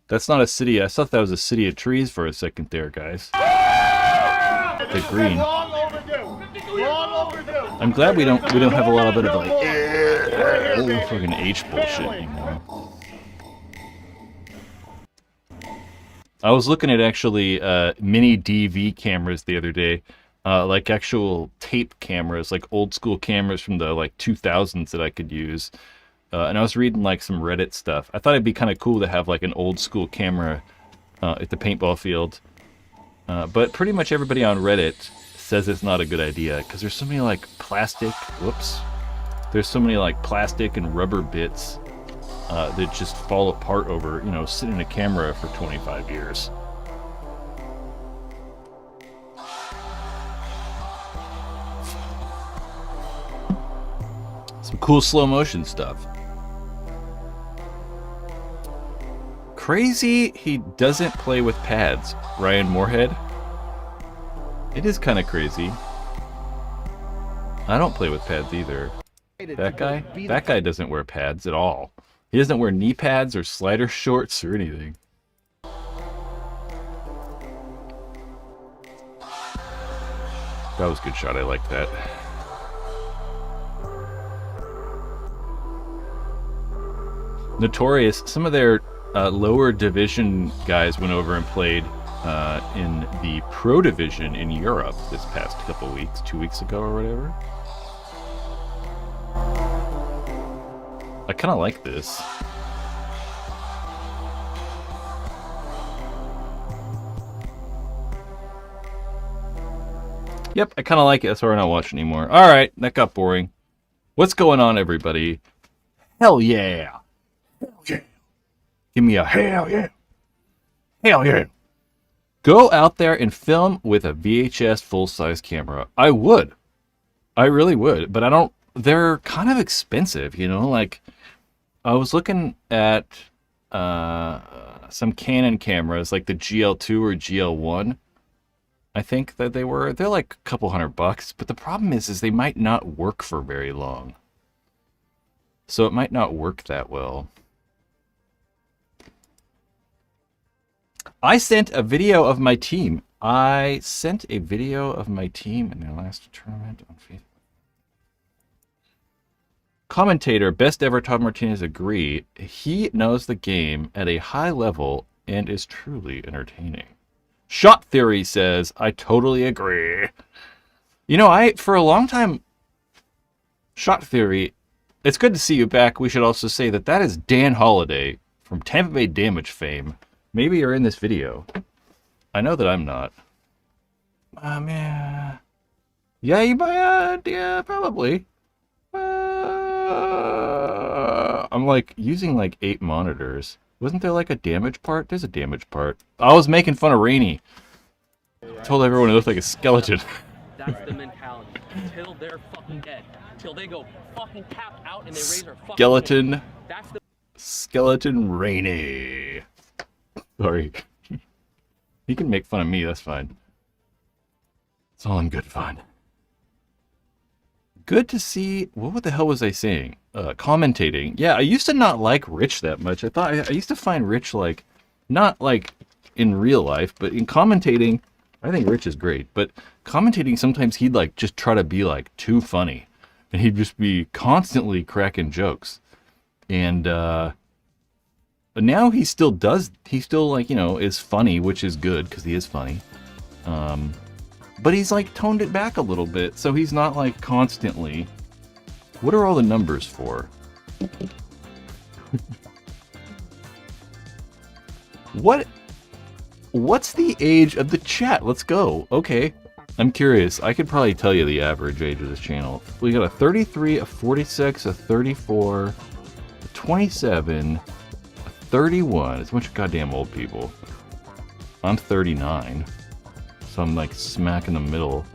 That's not a city. I thought that was a city of trees for a second there, guys. The green. Long overdue. Long overdue. I'm glad we don't have a lot of like fucking H bullshit anymore. I was looking at actually mini DV cameras the other day, like actual tape cameras, like old school cameras from the like 2000s that I could use. And I was reading like some Reddit stuff. I thought it'd be kind of cool to have like an old school camera at the paintball field. But pretty much everybody on Reddit says it's not a good idea because there's so many like plastic, there's so many like plastic and rubber bits that just fall apart over, sitting in a camera for 25 years. Some cool slow motion stuff. Crazy he doesn't play with pads, Ryan Moorhead. It is kind of crazy. I don't play with pads either. That guy doesn't wear pads at all. He doesn't wear knee pads or slider shorts or anything. That was a good shot. I like that. Notorious. Some of their lower division guys went over and played in the pro division in Europe this past couple weeks, 2 weeks ago or whatever. I kind of like this. Yep, I kind of like it. That's why we're not watching anymore. All right, that got boring. What's going on, everybody? Hell yeah. Hell yeah. Give me a hell yeah. Hell yeah. Go out there and film with a VHS full-size camera. I would. I really would. But I don't... They're kind of expensive, Like, I was looking at some Canon cameras, like the GL2 or GL1. I think that they're like a couple $100. But the problem is they might not work for very long. So it might not work that well. I sent a video of my team. in their last tournament on Facebook. Commentator, best ever Todd Martinez agree. He knows the game at a high level and is truly entertaining. Shot Theory says, I totally agree. For a long time, Shot Theory, it's good to see you back. We should also say that is Dan Holiday from Tampa Bay Damage fame. Maybe you're in this video. I know that I'm not. Yeah. Yeah, you might, yeah, probably. I'm like using like 8 monitors. Wasn't there like a damage part? There's a damage part. I was making fun of Rainy. Told everyone it looked like a skeleton. That's the mentality. Until they're fucking dead. Until they go fucking tapped out and they raise their fucking Skeleton. hand. That's the Skeleton Rainy. Sorry. He can make fun of me, that's fine. It's all in good fun. Good to see. What the hell was I saying? Commentating. Yeah, I used to not like Rich that much. I used to find Rich like, not like in real life, but in commentating, I think Rich is great. But commentating, sometimes he'd like just try to be like too funny, and he'd just be constantly cracking jokes. And but now he still does. He still like, you know, is funny, which is good because he is funny. But he's like toned it back a little bit, so he's not like constantly. What are all the numbers for? What's the age of the chat? Let's go. Okay, I'm curious. I could probably tell you the average age of this channel. We got a 33, a 46, a 34, a 27, a 31. It's a bunch of goddamn old people. I'm 39. So I'm like smack in the middle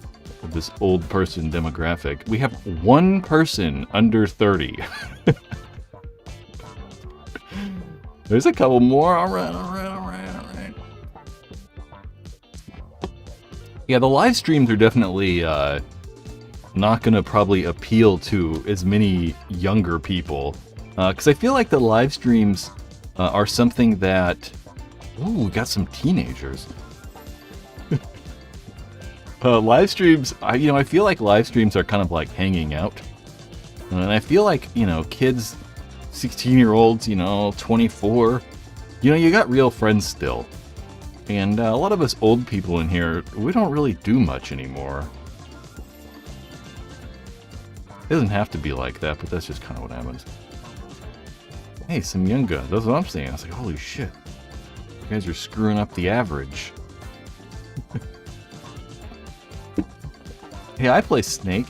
of this old person demographic. We have one person under 30. There's a couple more. All right. Yeah, the live streams are definitely not going to probably appeal to as many younger people. Because I feel like the live streams are something that... Ooh, we got some teenagers. Live streams, I feel like live streams are kind of like hanging out. And I feel like, kids, 16-year-olds, 24, you got real friends still. And a lot of us old people in here, we don't really do much anymore. It doesn't have to be like that, but that's just kind of what happens. Hey, some young guns, that's what I'm saying. I was like, holy shit. You guys are screwing up the average. Hey, I play Snake.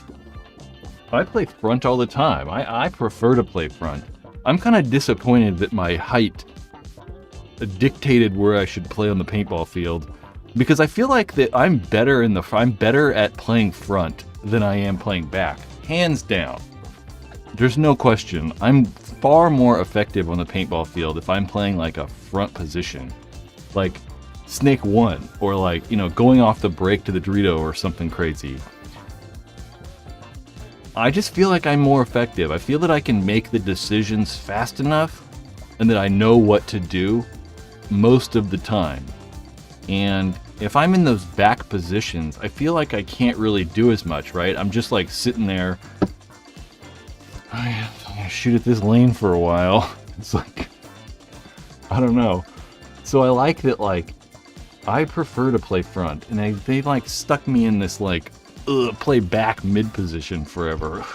I play front all the time. I prefer to play front. I'm kind of disappointed that my height dictated where I should play on the paintball field, because I feel like that I'm better at playing front than I am playing back. Hands down. There's no question. I'm far more effective on the paintball field if I'm playing like a front position. Like Snake 1, or like, going off the break to the Dorito or something crazy. I just feel like I'm more effective. I feel that I can make the decisions fast enough and that I know what to do most of the time. And if I'm in those back positions, I feel like I can't really do as much, right? I'm just like sitting there. I'm gonna shoot at this lane for a while. It's like, I don't know. So I like that, like, I prefer to play front. And they like stuck me in this like, play back mid position forever.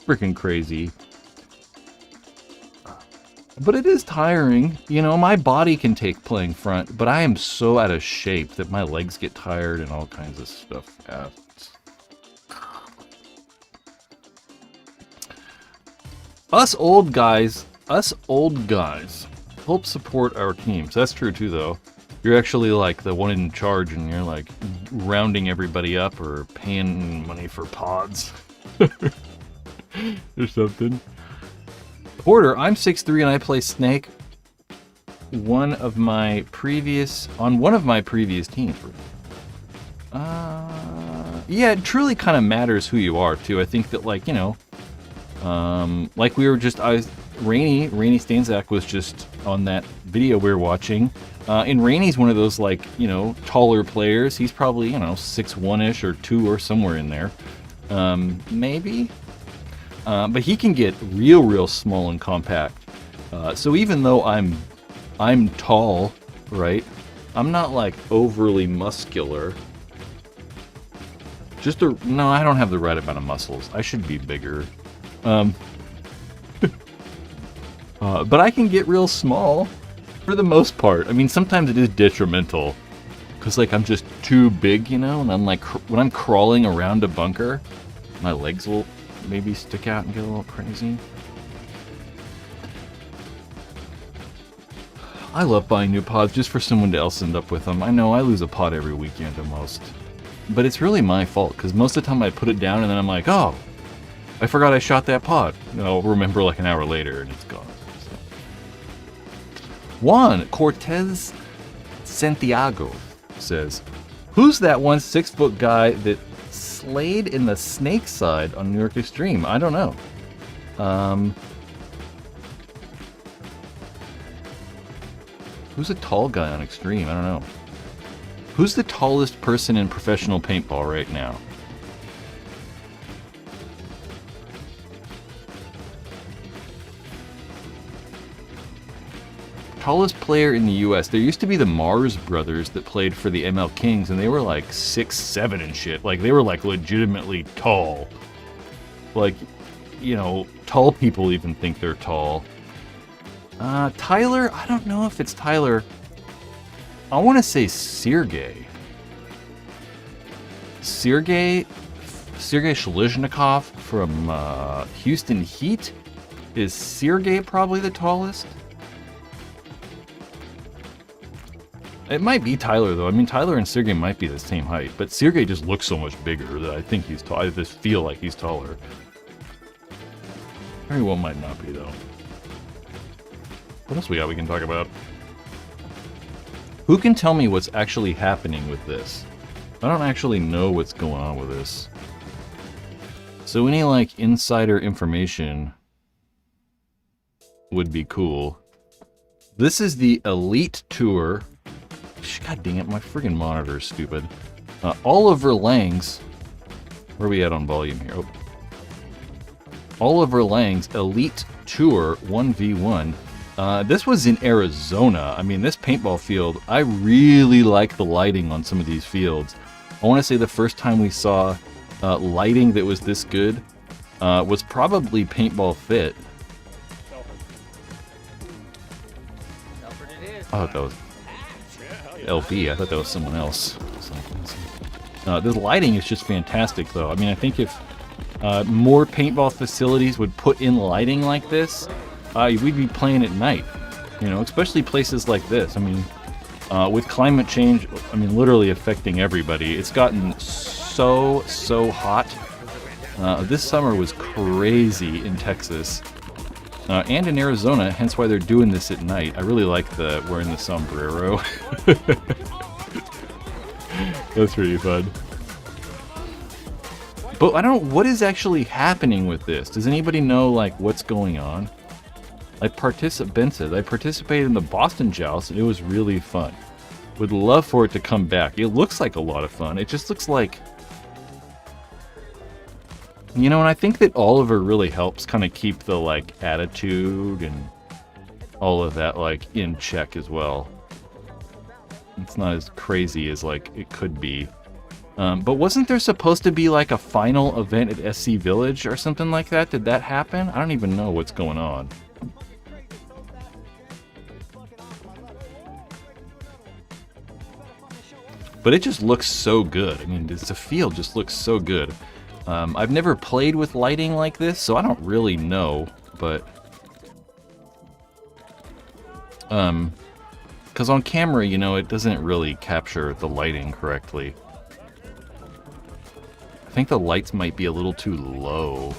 Freaking crazy. But it is tiring. My body can take playing front, but I am so out of shape that my legs get tired and all kinds of stuff happens. Us old guys help support our teams. That's true too, though. You're actually like the one in charge, and you're like rounding everybody up or paying money for pods or something. Porter, I'm 6'3" and I play Snake. On one of my previous teams. Yeah, it truly kind of matters who you are too. I think that, like, like we were just, Rainy Stanzak was just on that video we were watching. And Rainy's one of those, like, taller players. He's probably, 6'1"-ish or 2 or somewhere in there. Maybe. But he can get real small and compact. So even though I'm tall, right? I'm not like overly muscular. No, I don't have the right amount of muscles. I should be bigger. But I can get real small for the most part. I mean, sometimes it is detrimental because, like, I'm just too big, and I'm like, when I'm crawling around a bunker, my legs will maybe stick out and get a little crazy. I love buying new pods just for someone else to end up with them. I know I lose a pod every weekend almost. But it's really my fault, because most of the time I put it down and then I'm like, oh, I forgot I shot that pod. And I'll remember like an hour later and it's gone. So. Juan Cortez Santiago says, who's that one 6-foot guy that slayed in the snake side on New York Extreme? I don't know. Who's a tall guy on Extreme? I don't know. Who's the tallest person in professional paintball right now? Tallest player in the US. There used to be the Mars brothers that played for the ML Kings, and they were like 6'7" and shit. Like, they were like legitimately tall. Like, you know, tall people even think they're tall. Tyler, I don't know if it's Tyler. I want to say Sergey. Sergey Shlizhnikov from Houston Heat. Is Sergey probably the tallest? It might be Tyler, though. I mean, Tyler and Sergey might be the same height, but Sergey just looks so much bigger that I think he's tall. I just feel like he's taller. Very well might not be, though. What else we got we can talk about? Who can tell me what's actually happening with this? I don't actually know what's going on with this. So any, like, insider information would be cool. This is the Elite Tour. God dang it, my friggin' monitor is stupid. Oliver Lang's... Where are we at on volume here? Oh. Oliver Lang's Elite Tour 1v1. This was in Arizona. I mean, this paintball field, I really like the lighting on some of these fields. I want to say the first time we saw lighting that was this good was probably Paintball Fit. Oh, that was LB. I thought that was someone else. The lighting is just fantastic, though. I mean, I think if more paintball facilities would put in lighting like this, we'd be playing at night, you know, especially places like this. I mean, with climate change, I mean, literally affecting everybody, it's gotten so hot. This summer was crazy in Texas and in Arizona, hence why they're doing this at night. I really like the wearing the sombrero. That's pretty fun. But I don't know what is actually happening with this. Does anybody know, like, what's going on? I participated in the Boston Joust, and it was really fun. Would love for it to come back. It looks like a lot of fun. It just looks like... You know, and I think that Oliver really helps kind of keep the, like, attitude and all of that, like, in check as well. It's not as crazy as, like, it could be. But wasn't there supposed to be, like, a final event at SC Village or something like that? Did that happen? I don't even know what's going on. But it just looks so good. I mean, the field just looks so good. I've never played with lighting like this, so I don't really know, but... Because on camera, you know, it doesn't really capture the lighting correctly. I think the lights might be a little too low.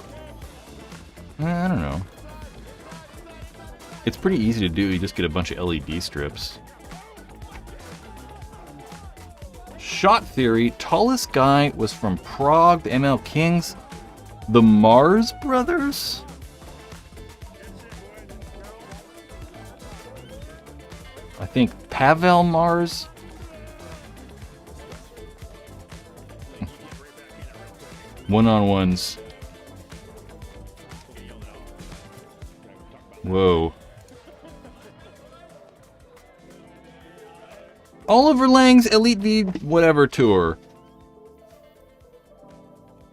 I don't know. It's pretty easy to do, you just get a bunch of LED strips. Shot Theory, tallest guy was from Prague, the ML Kings. The Mars brothers? I think Pavel Mars. One-on-ones. Whoa. Oliver Lang's Elite V whatever tour.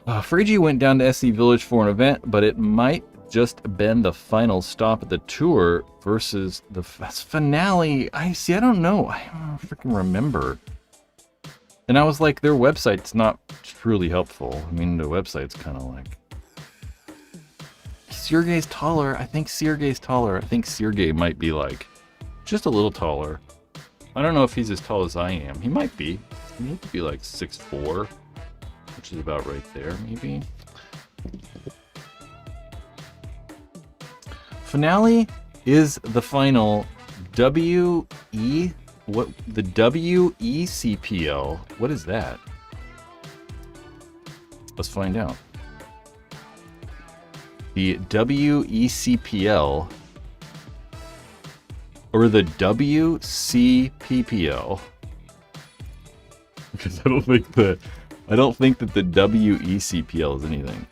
Fragi went down to SC Village for an event, but it might just been the final stop of the tour versus the finale. I don't know. I don't freaking remember. And I was like, their website's not truly helpful. I mean, the website's kind of like... Sergey's taller. I think Sergey's taller. I think Sergey might be like just a little taller. I don't know if he's as tall as I am. He might be. He might be like 6'4", which is about right there, maybe. Finale is the final the WECPL. What is that? Let's find out. The WECPL or the WCPPL. Because I don't think that the WECPL is anything.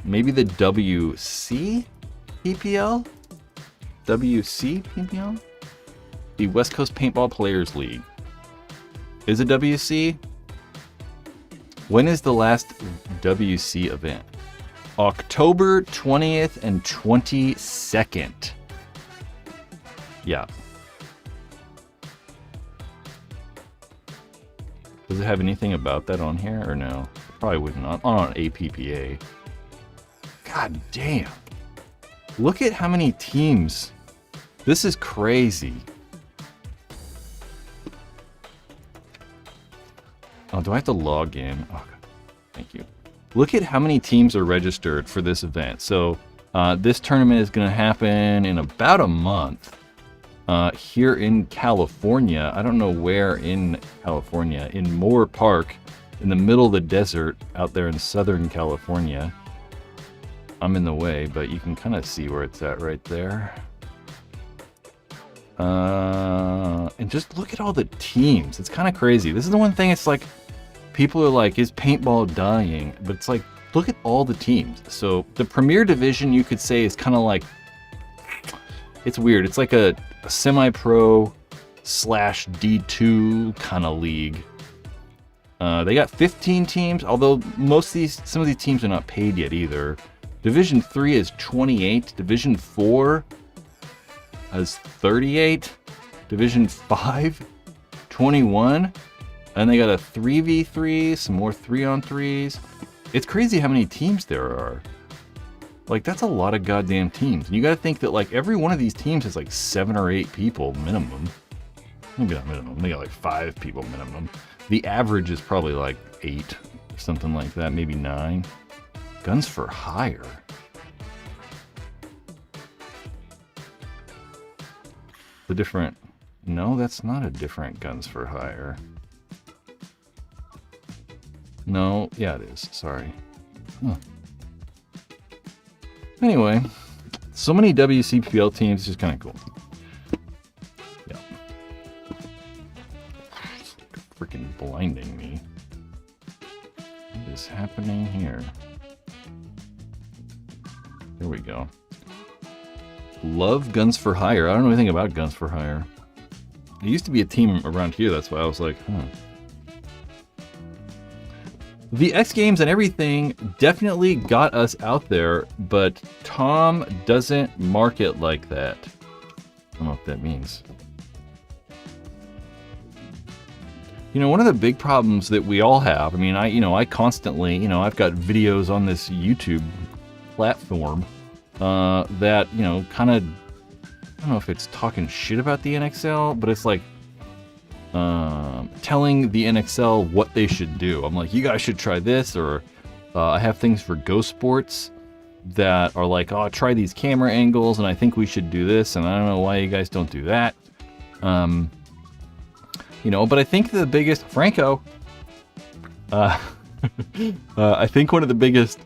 Maybe the WCPPL? WCPPL? The West Coast Paintball Players League. Is it WC? When is the last WC event? October 20th and 22nd. Yeah. Does it have anything about that on here or no? Probably wouldn't. On APPA. God damn. Look at how many teams. This is crazy. Oh, do I have to log in? Oh, thank you. Look at how many teams are registered for this event. So this tournament is going to happen in about a month here in California. I don't know where in California. In Moore Park, in the middle of the desert out there in Southern California. I'm in the way, but you can kind of see where it's at right there. And just look at all the teams. It's kind of crazy. This is the one thing, it's like, people are like, is paintball dying? But it's like, look at all the teams. So the Premier Division, you could say, is kind of like, it's weird. It's like a semi-pro / D2 kind of league. They got 15 teams, although some of these teams are not paid yet either. Division 3 is 28. Division 4 has 38. Division 5, 21. And they got a 3v3, some more 3-on-3s. It's crazy how many teams there are. Like, that's a lot of goddamn teams. And you gotta think that, like, every one of these teams has, like, 7 or 8 people minimum. Maybe not minimum. They got, like, 5 people minimum. The average is probably, like, 8. Something like that. Maybe 9. Guns for hire. The different... No, that's not a different Guns for Hire. No, yeah, it is. Sorry. Huh. Anyway, so many WCPL teams, just kind of cool. Yeah. It's freaking blinding me. What is happening here? There we go. Love Guns for Hire. I don't know anything about Guns for Hire. There used to be a team around here, that's why I was like, huh. The X Games and everything definitely got us out there, but Tom doesn't market like that. I don't know what that means. You know, one of the big problems that we all have, I mean, I constantly, I've got videos on this YouTube platform that, kind of, I don't know if it's talking shit about the NXL, but it's like, telling the NXL what they should do. I'm like, you guys should try this, or I have things for Go Sports that are like, oh, try these camera angles, and I think we should do this, and I don't know why you guys don't do that. But I think the biggest, Franco, I think one of the biggest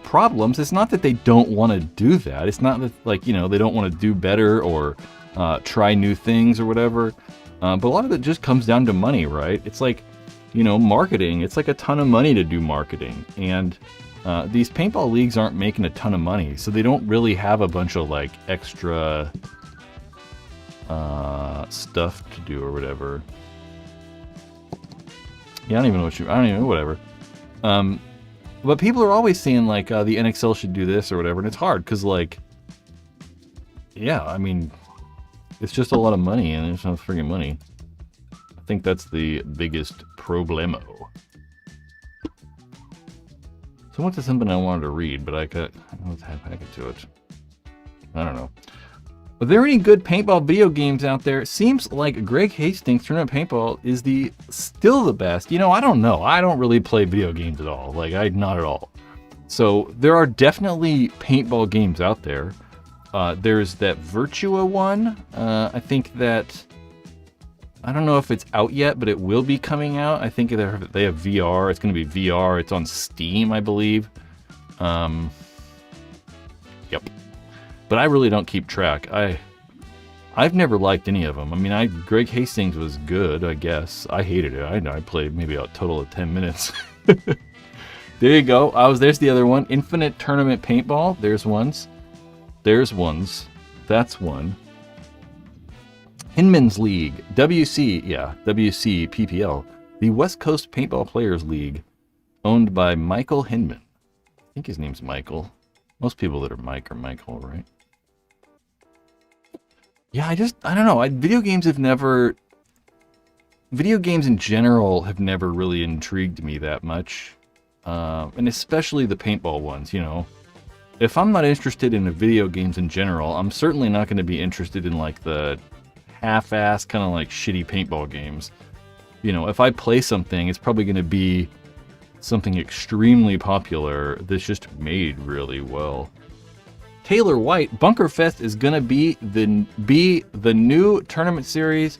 problems is not that they don't want to do that. It's not that, like, they don't want to do better or try new things or whatever. But a lot of it just comes down to money, right? It's like, marketing. It's like a ton of money to do marketing. And these paintball leagues aren't making a ton of money. So they don't really have a bunch of, like, extra stuff to do or whatever. Yeah, I don't even know, whatever. But people are always saying, like, the NXL should do this or whatever. And it's hard because, like, yeah, I mean... It's just a lot of money, and it's not friggin' money. I think that's the biggest problemo. So I went to something I wanted to read, but let's back into it. I don't know. Are there any good paintball video games out there? It seems like Greg Hastings Tournament Paintball is still the best. You know, I don't know. I don't really play video games at all. Like, not at all. So there are definitely paintball games out there. There's that Virtua one. I think that, I don't know if it's out yet, but it will be coming out. I think they have VR. It's going to be VR. It's on Steam, I believe. Yep. But I really don't keep track. I've never liked any of them. I mean, Greg Hastings was good, I guess. I hated it. I played maybe a total of 10 minutes. There you go. There's the other one. Infinite Tournament Paintball. There's ones. There's ones. That's one. Hinman's League. WC PPL. The West Coast Paintball Players League. Owned by Michael Hinman. I think his name's Michael. Most people that are Mike are Michael, right? Yeah, I don't know. Video games in general have never really intrigued me that much. And especially the paintball ones, you know. If I'm not interested in the video games in general, I'm certainly not going to be interested in like the half-ass kind of like shitty paintball games. You know, if I play something, it's probably going to be something extremely popular that's just made really well. Taylor White, Bunkerfest is going to be the new tournament series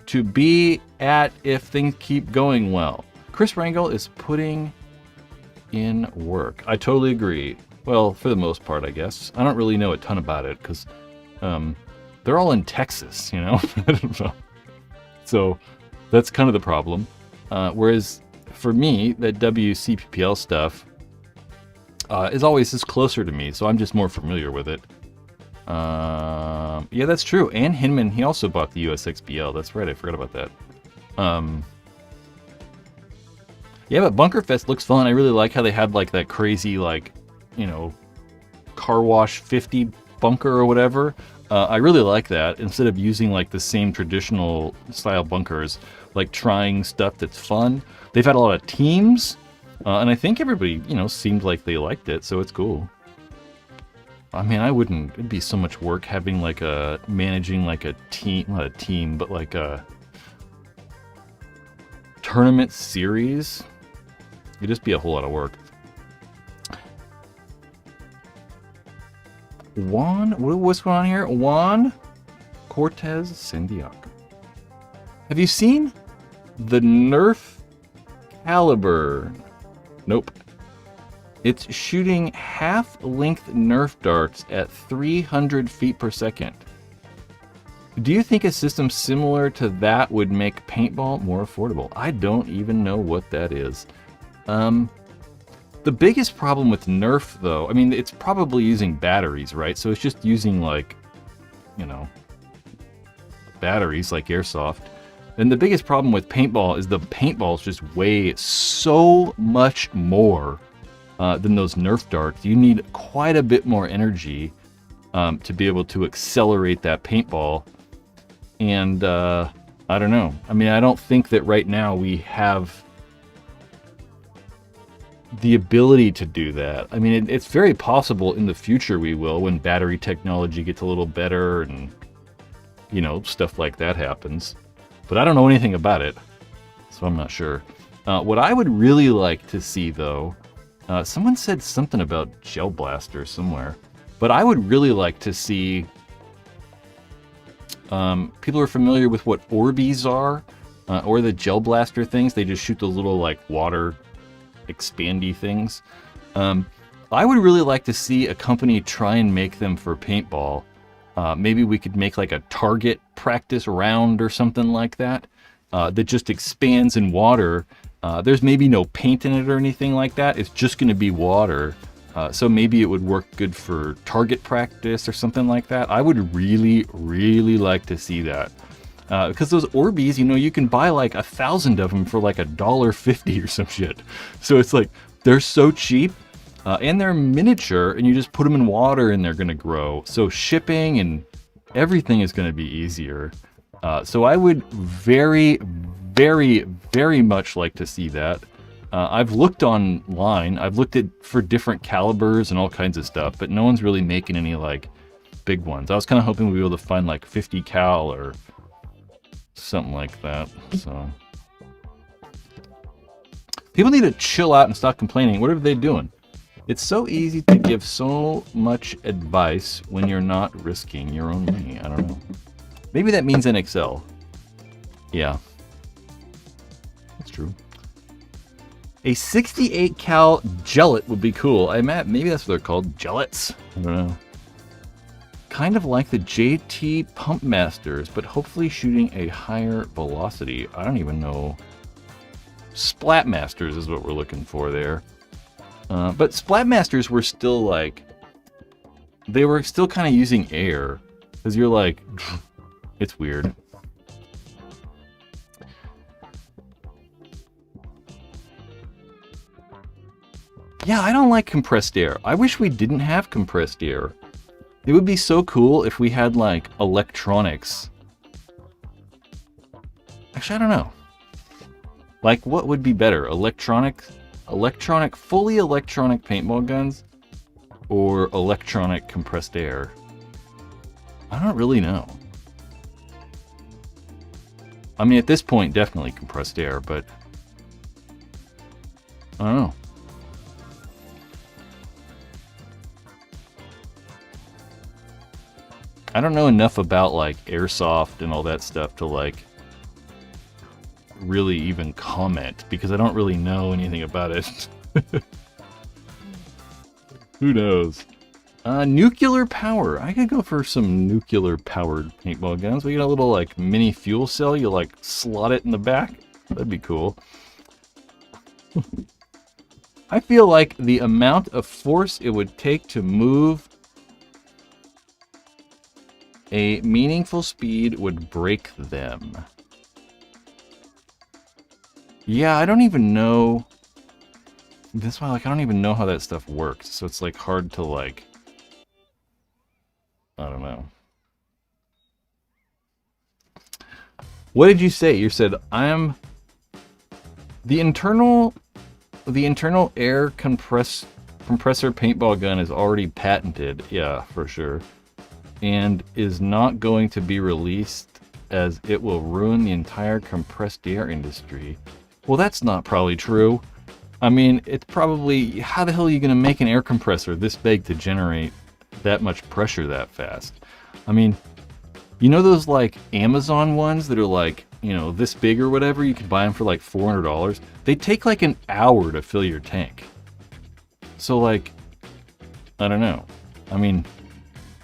to be at if things keep going well. Chris Rangel is putting in work. I totally agree. Well, for the most part, I guess. I don't really know a ton about it because they're all in Texas, you know? I don't know. So that's kind of the problem. Whereas for me, that WCPPL stuff is always just closer to me, so I'm just more familiar with it. Yeah, that's true. And Hinman, he also bought the USXBL. That's right, I forgot about that. Yeah, but Bunkerfest looks fun. I really like how they had like that crazy, like, you know, car wash 50 bunker or whatever. I really like that. Instead of using like the same traditional style bunkers, like trying stuff that's fun. They've had a lot of teams, and I think everybody, you know, seemed like they liked it, so it's cool. I mean, it'd be so much work having like managing like a team, not a team, but like a tournament series. It'd just be a whole lot of work. What's going on here? Juan Cortez Sandiac. Have you seen the Nerf caliber? Nope. It's shooting half-length Nerf darts at 300 feet per second. Do you think a system similar to that would make paintball more affordable? I don't even know what that is. The biggest problem with Nerf, though, I mean, it's probably using batteries, right? So it's just using, like, you know, batteries like airsoft. And the biggest problem with paintball is the paintballs just weigh so much more than those Nerf darts. You need quite a bit more energy to be able to accelerate that paintball. And I don't know. I mean, I don't think that right now we have the ability to do that. I mean, it's very possible in the future we will, when battery technology gets a little better and, you know, stuff like that happens. But I don't know anything about it, so I'm not sure. What I would really like to see, though, someone said something about Gel Blaster somewhere, but I would really like to see, people are familiar with what Orbeez are, or the Gel Blaster things. They just shoot those little, like, water expandy things. I would really like to see a company try and make them for paintball. Maybe we could make like a target practice round or something like that, that just expands in water. There's maybe no paint in it or anything like that. It's just going to be water. So maybe it would work good for target practice or something like that. I would really, really like to see that. Because those Orbeez, you know, you can buy like 1,000 of them for like $1.50 or some shit. So it's like, they're so cheap, and they're miniature, and you just put them in water and they're going to grow. So shipping and everything is going to be easier. So I would very, very, very much like to see that. I've looked online. I've looked for different calibers and all kinds of stuff, but no one's really making any like big ones. I was kind of hoping we'd be able to find like 50 cal or something like that. So people need to chill out and stop complaining. What are they doing? It's so easy to give so much advice when you're not risking your own money. I don't know. Maybe that means NXL. Yeah. That's true. A 68 cal gellet would be cool. Maybe that's what they're called. Gellets. I don't know. Kind of like the JT Pump Masters, but hopefully shooting a higher velocity. I don't even know. Splat Masters is what we're looking for there. But Splat Masters were still like, they were still kind of using air, because you're like, it's weird. Yeah, I don't like compressed air. I wish we didn't have compressed air. It would be so cool if we had like electronics. Actually, I don't know. Like, what would be better? Fully electronic paintball guns or electronic compressed air? I don't really know. I mean, at this point, definitely compressed air, but I don't know. I don't know enough about like airsoft and all that stuff to like really even comment, because I don't really know anything about it. Who knows? Nuclear power. I could go for some nuclear powered paintball guns. We got a little like mini fuel cell. You like slot it in the back. That'd be cool. I feel like the amount of force it would take to move a meaningful speed would break them. Yeah, I don't even know. That's why, like, I don't even know how that stuff works. So it's like hard to like, I don't know. What did you say? You said I'm the internal air compressor paintball gun is already patented. Yeah, for sure. And is not going to be released as it will ruin the entire compressed air industry. Well, that's not probably true. I mean, it's probably, how the hell are you going to make an air compressor this big to generate that much pressure that fast? I mean, you know those like Amazon ones that are like, you know, this big or whatever? You can buy them for like $400. They take like an hour to fill your tank. So like, I don't know. I mean,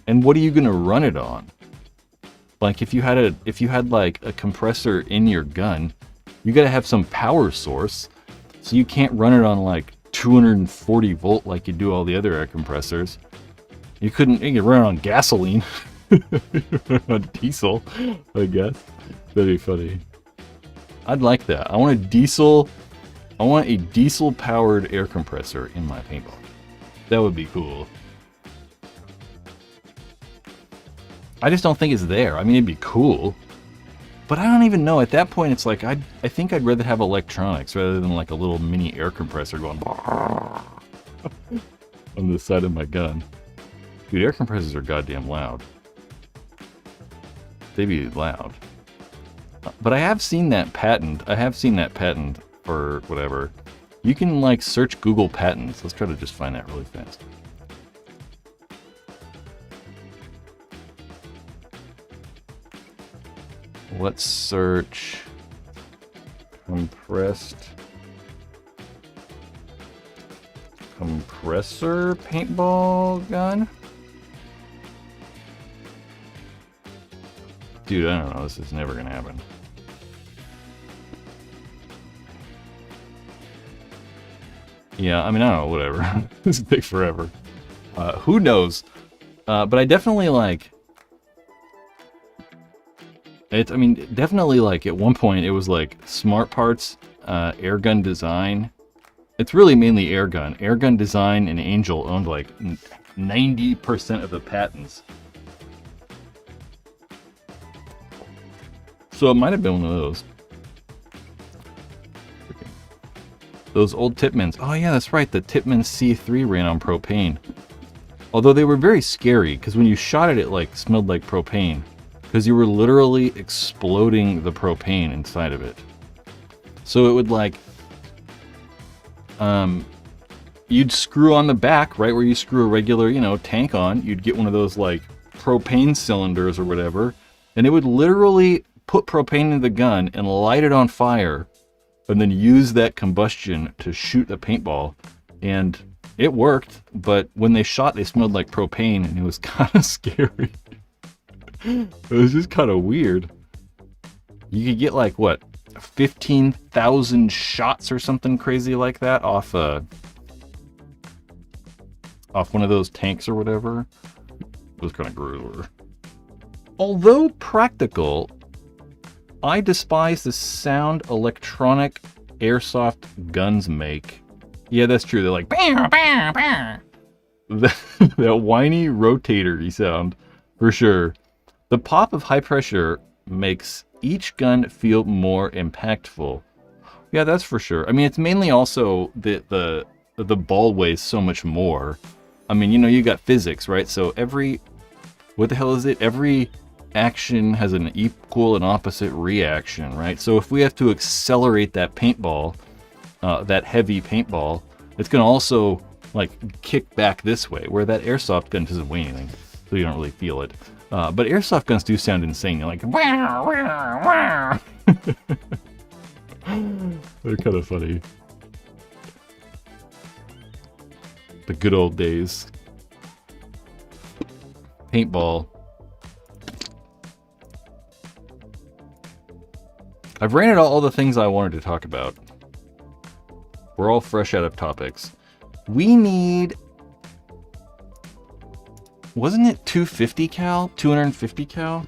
and what are you going to run it on? Like if you had like a compressor in your gun, you got to have some power source. So you can't run it on like 240 volt like you do all the other air compressors. You could run it on gasoline. On diesel, I guess. That'd be funny. I'd like that. I want a diesel powered air compressor in my paintball. That would be cool. I just don't think it's there. I mean, it'd be cool. But I don't even know. At that point, it's like, I think I'd rather have electronics rather than like a little mini air compressor going on the side of my gun. Dude, air compressors are goddamn loud. They be loud. But I have seen that patent. I have seen that patent for whatever. You can like search Google patents. Let's try to just find that really fast. Let's search compressor paintball gun. Dude, I don't know. This is never gonna happen. Yeah, I mean, I don't know. Whatever. This will take forever. Who knows? But I definitely like. I mean, definitely like at one point it was like Smart Parts, Airgun Design. It's really mainly Airgun. Airgun Design and Angel owned like 90% of the patents. So it might have been one of those. Those old Tipmans. Oh yeah, that's right. The Tipman C3 ran on propane. Although they were very scary, because when you shot it, it like smelled like propane. Because you were literally exploding the propane inside of it. So it would like... you'd screw on the back, right where you screw a regular, you know, tank on. You'd get one of those like propane cylinders or whatever. And it would literally put propane in the gun and light it on fire. And then use that combustion to shoot the paintball. And it worked, but when they shot, they smelled like propane, and it was kind of scary. It was just kind of weird. You could get like, what, 15,000 shots or something crazy like that off one of those tanks or whatever. It was kind of grueler. Although practical, I despise the sound electronic airsoft guns make. Yeah, that's true. They're like, bah, bah, bah. That whiny rotatory sound, for sure. The pop of high pressure makes each gun feel more impactful. Yeah, that's for sure. I mean, it's mainly also the ball weighs so much more. I mean, you know, you got physics, right? So what the hell is it? Every action has an equal and opposite reaction, right? So if we have to accelerate that paintball, that heavy paintball, it's going to also like kick back this way, where that airsoft gun doesn't weigh anything, so you don't really feel it. But airsoft guns do sound insane. You're like, wow, wow, wow. They're kind of funny. The good old days. Paintball. I've ran out all the things I wanted to talk about. We're all fresh out of topics. We need... Wasn't it 250 cal? 250 cal?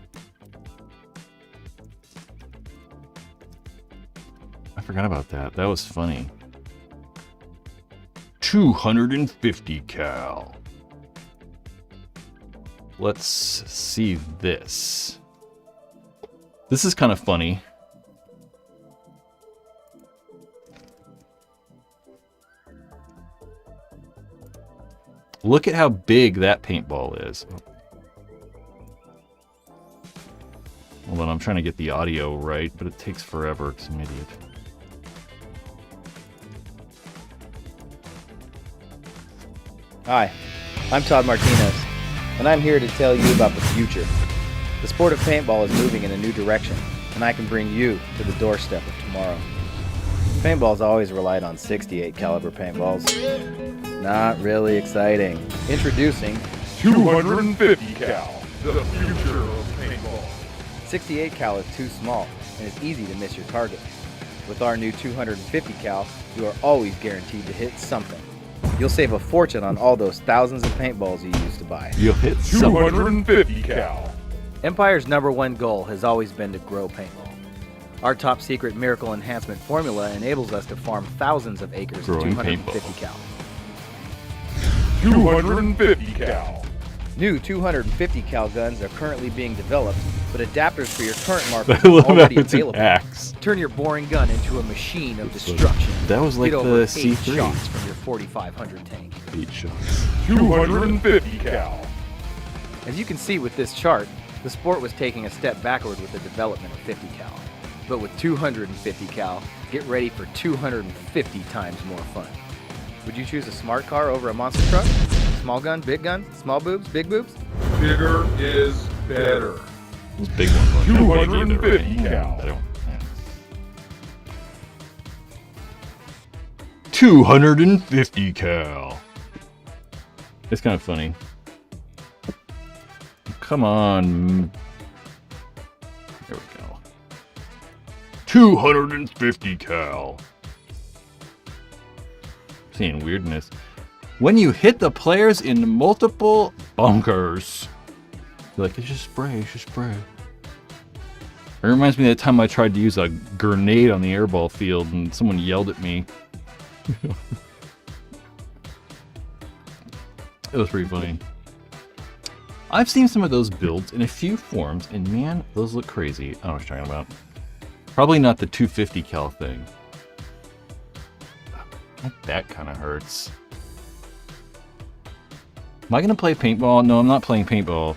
I forgot about that. That was funny. 250 cal. Let's see this. This is kind of funny. Look at how big that paintball is. Hold on, I'm trying to get the audio right, but it takes forever because I'm an idiot. Hi, I'm Todd Martinez, and I'm here to tell you about the future. The sport of paintball is moving in a new direction, and I can bring you to the doorstep of tomorrow. Paintball's always relied on 68 caliber paintballs. Not really exciting. Introducing 250 cal, the future of paintball. 68 cal is too small, and it's easy to miss your target. With our new 250 cal, you are always guaranteed to hit something. You'll save a fortune on all those thousands of paintballs you used to buy. You'll hit something. 250 cal. Empire's #1 goal has always been to grow paintball. Our top secret miracle enhancement formula enables us to farm thousands of acres of Growing 250 paintball. cal. 250 cal. New 250 cal guns are currently being developed, but adapters for your current market I are love how already it's an available. axe. Turn your boring gun into a machine of destruction. That was like Get over the 8 C3. shots from your 4500 tank. 8 shots. 250 cal. As you can see with this chart, the sport was taking a step backward with the development of 50 cal. But with 250 cal, get ready for 250 times more fun. Would you choose a smart car over a monster truck? Small gun, big gun, small boobs, big boobs? Bigger is better. Those big ones. Like, 250 cal. I don't, yeah. 250 cal. It's kind of funny. Come on. There we go. 250 cal. Seeing weirdness. When you hit the players in multiple bunkers. You're like, it's just spray, it's just spray. It reminds me of the time I tried to use a grenade on the airball field and someone yelled at me. It was pretty funny. I've seen some of those builds in a few forms, and man, those look crazy. I don't know what you're talking about. Probably not the 250 cal thing. That kind of hurts. Am I going to play paintball? No, I'm not playing paintball.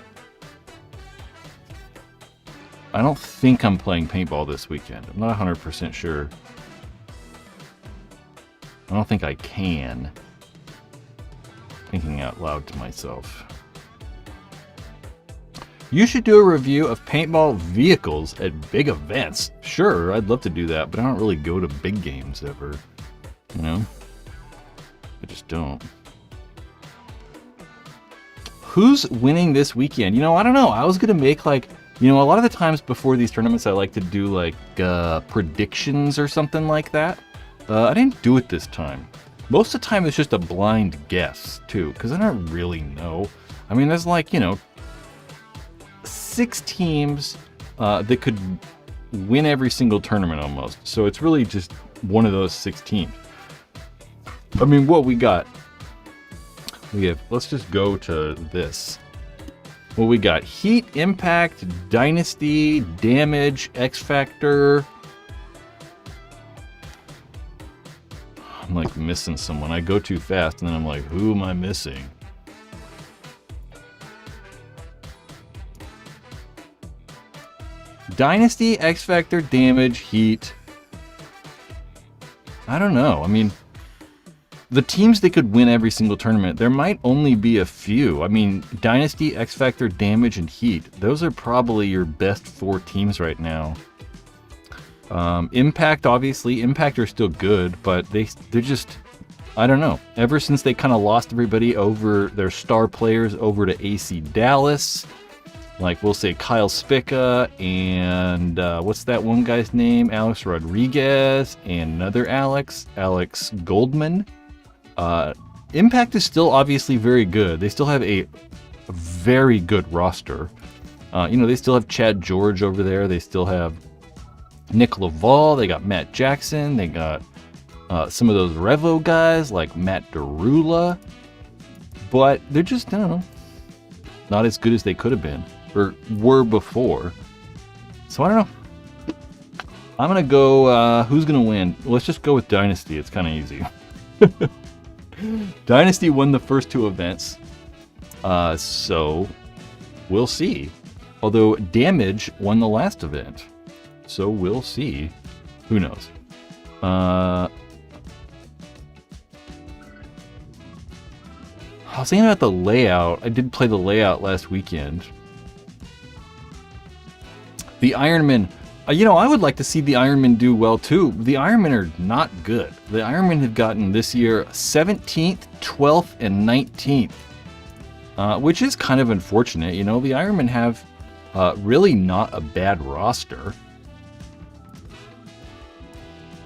I don't think I'm playing paintball this weekend. I'm not 100% sure. I don't think I can. Thinking out loud to myself. You should do a review of paintball vehicles at big events. Sure, I'd love to do that, but I don't really go to big games ever. You know? I just don't. Who's winning this weekend? You know, I don't know. I was going to make like, you know, a lot of the times before these tournaments, I like to do like predictions or something like that. I didn't do it this time. Most of the time it's just a blind guess too, because I don't really know. I mean, there's like, you know, 6 teams that could win every single tournament almost. So it's really just one of those 6 teams. I mean, what we got? We have, let's just go to this. Well, we got Heat, Impact, Dynasty, Damage, X Factor. I'm like missing someone. I go too fast and then I'm like, who am I missing? Dynasty, X Factor, Damage, Heat. I don't know. I mean, the teams that could win every single tournament, there might only be a few. I mean, Dynasty, X Factor, Damage, and Heat. Those are probably your best 4 teams right now. Impact, obviously. Impact are still good, but they're just, I don't know. Ever since they kind of lost everybody over their star players over to AC Dallas, like we'll say Kyle Spica and what's that one guy's name? Alex Rodriguez and another Alex Goldman. Impact is still obviously very good. They still have a very good roster. You know, they still have Chad George over there. They still have Nick Laval. They got Matt Jackson. They got some of those Revo guys like Matt Derula. But they're just, I don't know, not as good as they could have been or were before. So I don't know. I'm going to go, who's going to win? Let's just go with Dynasty. It's kind of easy. Dynasty won the first 2 events, so we'll see. Although Damage won the last event, so we'll see. Who knows? I was thinking about the layout. I did play the layout last weekend. The Ironman. You know, I would like to see the Ironmen do well too. The Ironmen are not good. The Ironmen have gotten this year 17th, 12th, and 19th, which is kind of unfortunate. You know, the Ironmen have really not a bad roster.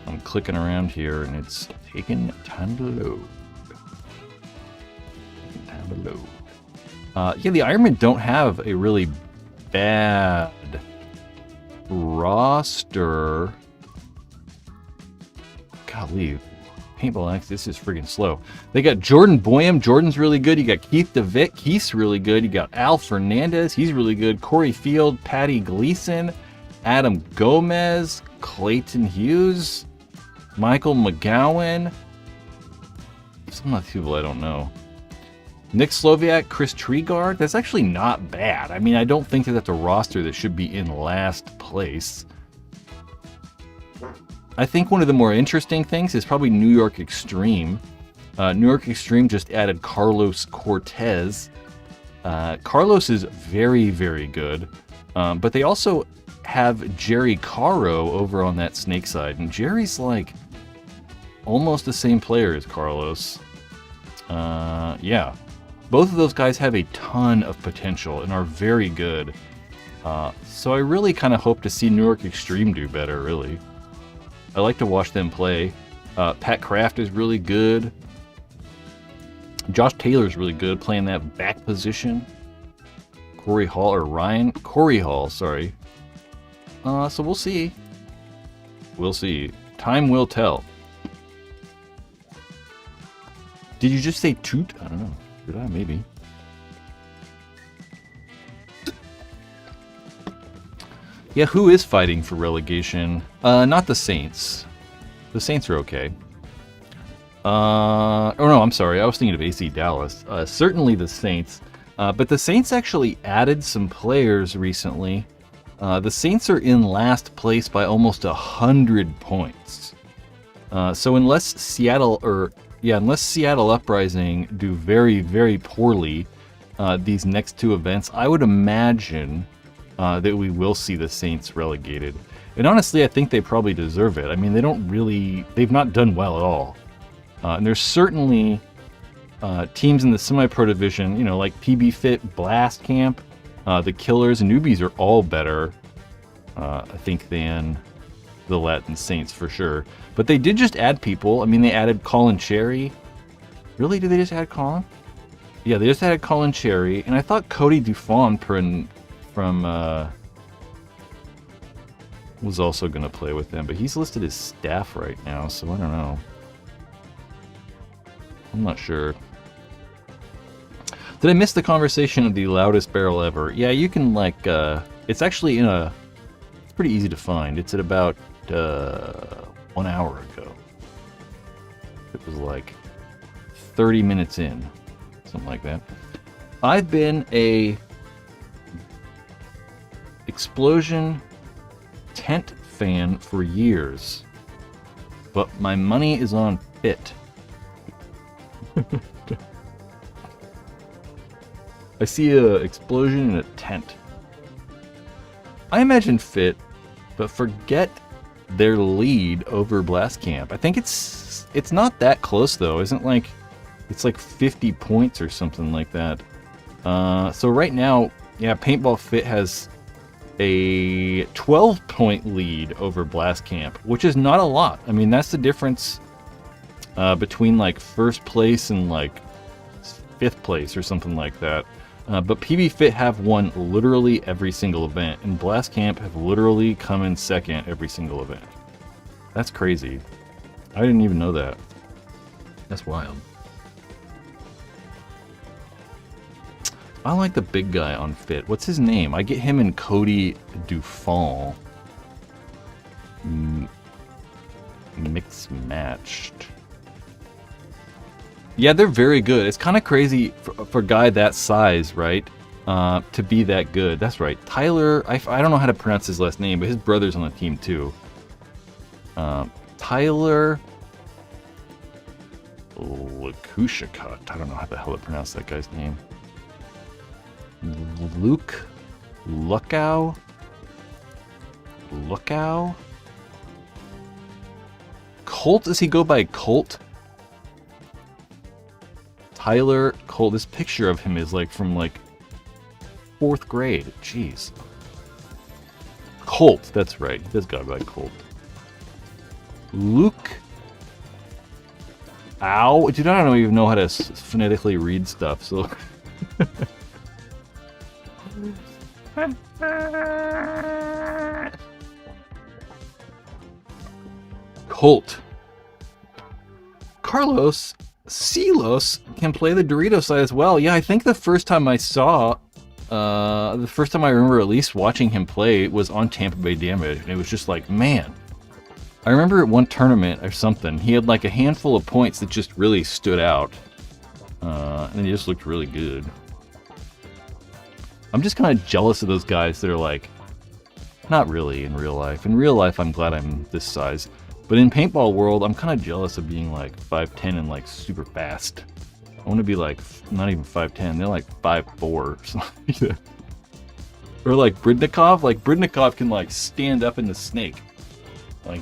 I'm clicking around here and it's taking time to load. Yeah, the Ironmen don't have a really bad roster. Golly, Paintball X, this is freaking slow. They got Jordan Boyum. Jordan's really good. You got Keith DeVitt. Keith's really good. You got Al Fernandez. He's really good. Corey Field, Patty Gleason, Adam Gomez, Clayton Hughes, Michael McGowan. Some of the people I don't know. Nick Sloviak, Chris Treegard. That's actually not bad. I mean, I don't think that that's a roster that should be in last place. I think one of the more interesting things is probably New York Extreme. New York Extreme just added Carlos Cortez. Carlos is very, very good. But they also have Jerry Caro over on that snake side. And Jerry's like almost the same player as Carlos. Yeah. Both of those guys have a ton of potential and are very good. So I really kind of hope to see New York Extreme do better, really. I like to watch them play. Pat Kraft is really good. Josh Taylor's really good playing that back position. Corey Hall, sorry. So we'll see. We'll see. Time will tell. Did you just say toot? I don't know. Did I? Maybe. Yeah, who is fighting for relegation? Not the Saints. The Saints are okay. Oh no, I'm sorry. I was thinking of AC Dallas. Certainly the Saints. But the Saints actually added some players recently. The Saints are in last place by almost 100 points. So unless Seattle Uprising do very, very poorly these next two events, I would imagine that we will see the Saints relegated. And honestly, I think they probably deserve it. I mean, they've not done well at all. And there's certainly teams in the semi-pro division, you know, like PB Fit, Blast Camp, the Killers, and Newbies are all better, I think, than the Latin Saints for sure. But they did just add people. I mean, they added Colin Cherry. Really? Did they just add Colin? Yeah, they just added Colin Cherry. And I thought Cody Dufon from was also going to play with them. But he's listed as staff right now, so I don't know. I'm not sure. Did I miss the conversation of the loudest barrel ever? Yeah, you can, like, it's actually it's pretty easy to find. It's at about 1 hour ago. It was like 30 minutes in, something like that. I've been a Explosion tent fan for years, but my money is on Fit. I see a explosion in a tent. I imagine Fit, but forget their lead over Blast Camp. I think it's not that close though. Isn't like it's like 50 points or something like that. So right now, yeah, Paintball Fit has a 12-point lead over Blast Camp, which is not a lot. I mean, that's the difference between like first place and like 5th place or something like that. But PB Fit have won literally every single event, and Blast Camp have literally come in second every single event. That's crazy. I didn't even know that. That's wild. I like the big guy on Fit. What's his name? I get him and Cody Dufon. Mix matched. Yeah, they're very good. It's kind of crazy for a guy that size, right? To be that good. That's right. Tyler, I don't know how to pronounce his last name, but his brother's on the team too. Tyler Lukushikot. I don't know how the hell to pronounce that guy's name. Luke Lookow? Colt? Does he go by Colt? Tyler Colt. This picture of him is like from like 4th grade. Jeez. Colt. That's right. He does go by Colt. Luke. Ow. Dude, I don't even know how to phonetically read stuff, so... Colt. Carlos Silos can play the Dorito side as well. Yeah, I think the first time I remember at least watching him play was on Tampa Bay Damage, and it was just like, man. I remember at one tournament or something, he had like a handful of points that just really stood out, and he just looked really good. I'm just kind of jealous of those guys that are like, not really in real life. In real life, I'm glad I'm this size. But in Paintball world, I'm kind of jealous of being like 5'10 and like super fast. I want to be like, not even 5'10, they're like 5'4 or something. Or like Bridnikov. Like Bridnikov can like stand up in the snake. Like,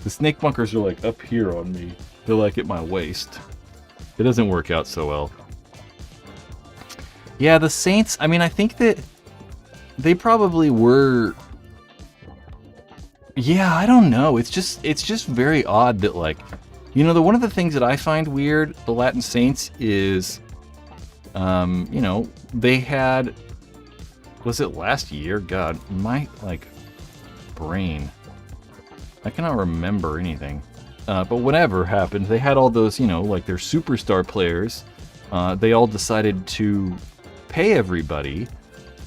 the snake bunkers are like up here on me. They're like at my waist. It doesn't work out so well. Yeah, the Saints, I mean, I think that they probably were... Yeah, I don't know. It's just very odd that, like, you know, one of the things that I find weird, the Latin Saints, is, you know, they had, was it last year? God, my, like, brain. I cannot remember anything. But whatever happened, they had all those, you know, like their superstar players. They all decided to pay everybody,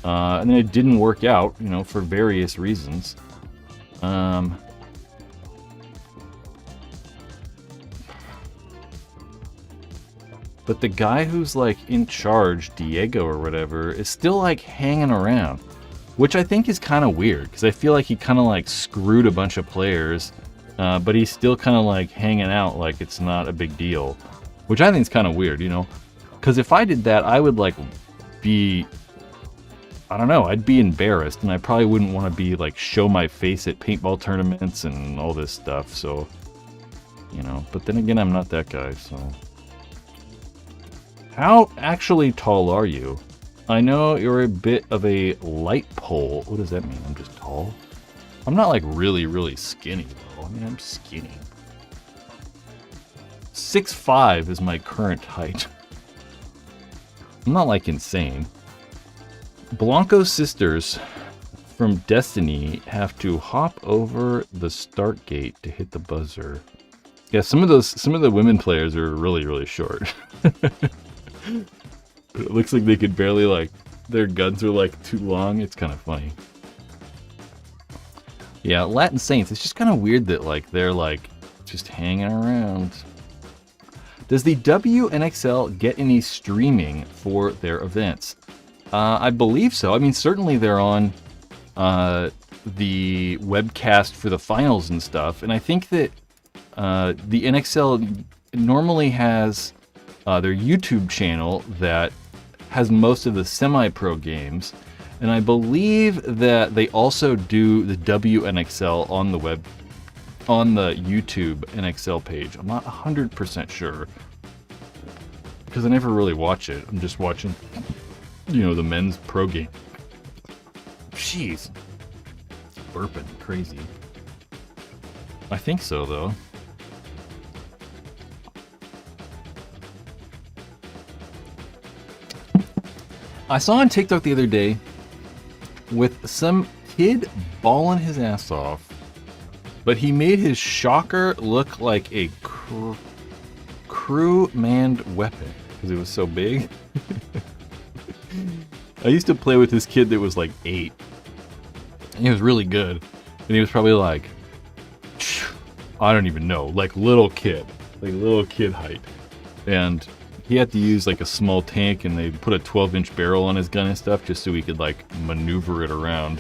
and then it didn't work out, you know, for various reasons. but the guy who's like in charge, Diego or whatever, is still like hanging around, which I think is kind of weird because I feel like he kind of like screwed a bunch of players, but he's still kind of like hanging out like it's not a big deal, which I think is kind of weird, you know, because if I did that, I would like be, I don't know, I'd be embarrassed, and I probably wouldn't want to be like show my face at paintball tournaments and all this stuff, so, you know, but then again, I'm not that guy, so. How actually tall are you? I know you're a bit of a light pole. What does that mean? I'm just tall? I'm not like really skinny though. I mean, I'm skinny. 6'5" is my current height. I'm not like insane. Blanco's sisters from Destiny have to hop over the start gate to hit the buzzer. Yeah, some of the women players are really short. It looks like they could barely, like, their guns are like too long. It's kind of funny. Yeah, Latin Saints, it's just kind of weird that like they're like just hanging around. Does the NXL get any streaming for their events? I believe so. I mean, certainly they're on the webcast for the finals and stuff, and I think that the NXL normally has their YouTube channel that has most of the semi-pro games, and I believe that they also do the WNXL on the YouTube NXL page. I'm not 100% sure because I never really watch it. I'm just watching, you know, the men's pro game. Jeez, burping crazy. I think so though. I saw on TikTok the other day with some kid balling his ass off, but he made his shocker look like a crew-manned weapon because it was so big. I used to play with this kid that was like 8, and he was really good, and he was probably like, I don't even know, like little kid height, and he had to use like a small tank, and they put a 12-inch barrel on his gun and stuff just so he could like maneuver it around.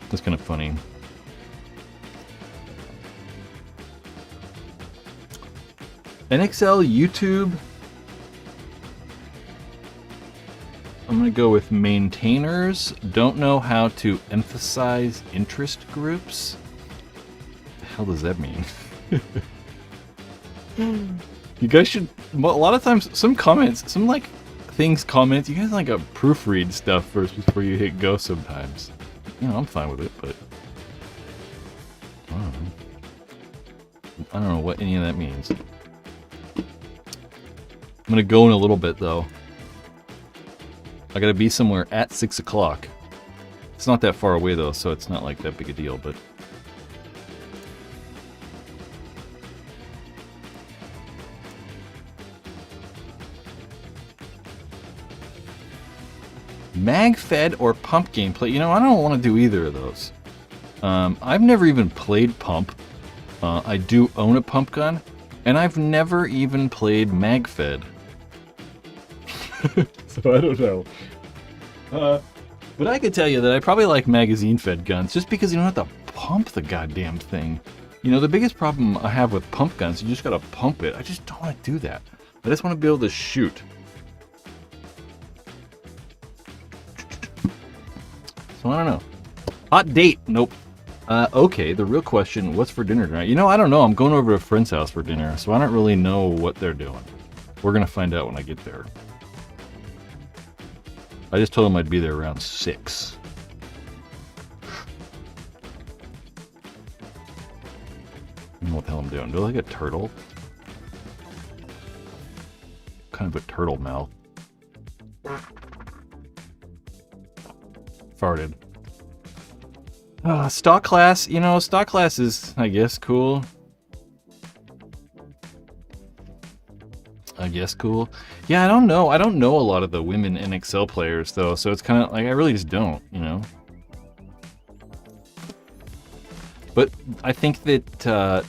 That's kind of funny. NXL YouTube. I'm gonna go with maintainers. Don't know how to emphasize interest groups. What the hell does that mean? You guys should, a lot of times, some comments, some like things comments, you guys like a proofread stuff first before you hit go sometimes. You know, I'm fine with it, but I don't know what any of that means. I'm gonna go in a little bit though. I gotta be somewhere at 6 o'clock. It's not that far away though, so it's not like that big a deal, but mag fed or pump gameplay. You know, I don't want to do either of those. I've never even played pump. I do own a pump gun, and I've never even played mag fed. So I don't know. But I could tell you that I probably like magazine fed guns just because you don't have to pump the goddamn thing. You know, the biggest problem I have with pump guns, you just gotta pump it. I just don't want to do that. I just want to be able to shoot. So I don't know. Hot date? Nope. Okay, the real question, what's for dinner tonight? You know, I don't know. I'm going over to a friend's house for dinner, so I don't really know what they're doing. We're gonna find out when I get there. I just told them I'd be there around 6. I don't know what the hell I'm doing. Do I like a turtle? Kind of a turtle mouth. Farted. Stock class, you know, stock class is, I guess, cool. Yeah, I don't know. I don't know a lot of the women NXL players, though, so it's kind of like I really just don't, you know? But I think that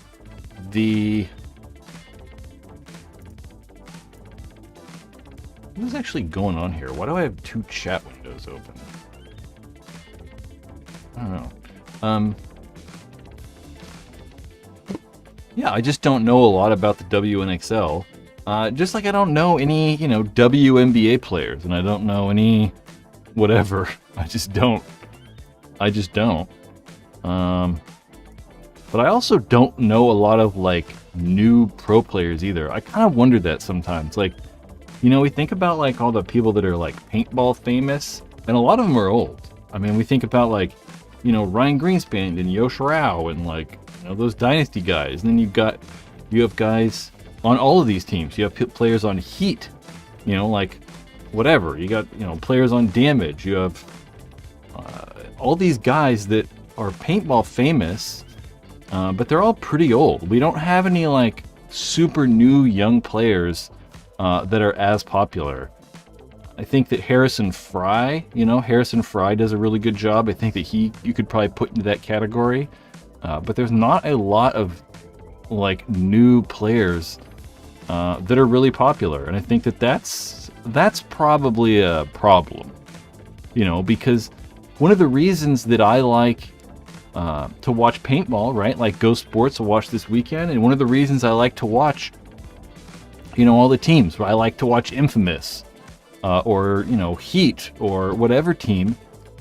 What is actually going on here? Why do I have 2 chat windows open? I don't know. Yeah, I just don't know a lot about the WNXL. Just like I don't know any, WNBA players, and I don't know any whatever. I just don't. But I also don't know a lot of, like, new pro players either. I kind of wonder that sometimes. Like, we think about, like, all the people that are, like, paintball famous, and a lot of them are old. I mean, we think about, like, Ryan Greenspan and Yosh Rao and, like, those Dynasty guys. And then you have guys on all of these teams. You have players on Heat, like, whatever. You got, players on Damage. You have all these guys that are paintball famous, but they're all pretty old. We don't have any, like, super new young players that are as popular. I think that Harrison Fry does a really good job. I think that you could probably put into that category. But there's not a lot of, like, new players that are really popular. And I think that that's probably a problem, because one of the reasons that I like to watch paintball, right, like Go Sports to watch this weekend, and one of the reasons I like to watch, all the teams, I like to watch Infamous, or, Heat, or whatever team,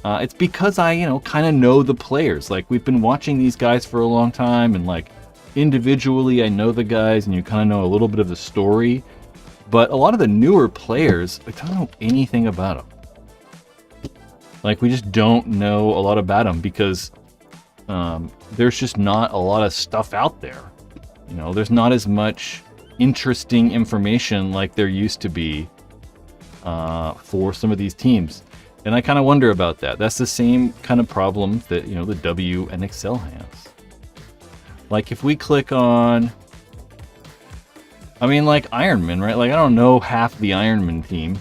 it's because I, kind of know the players. Like, we've been watching these guys for a long time, and, like, individually I know the guys, and you kind of know a little bit of the story. But a lot of the newer players, I don't know anything about them. Like, we just don't know a lot about them because there's just not a lot of stuff out there. There's not as much interesting information like there used to be for some of these teams. And I kind of wonder about that. That's the same kind of problem that, the WNXL has. Like, if we click on, like Ironman, right? Like, I don't know half the Ironman team.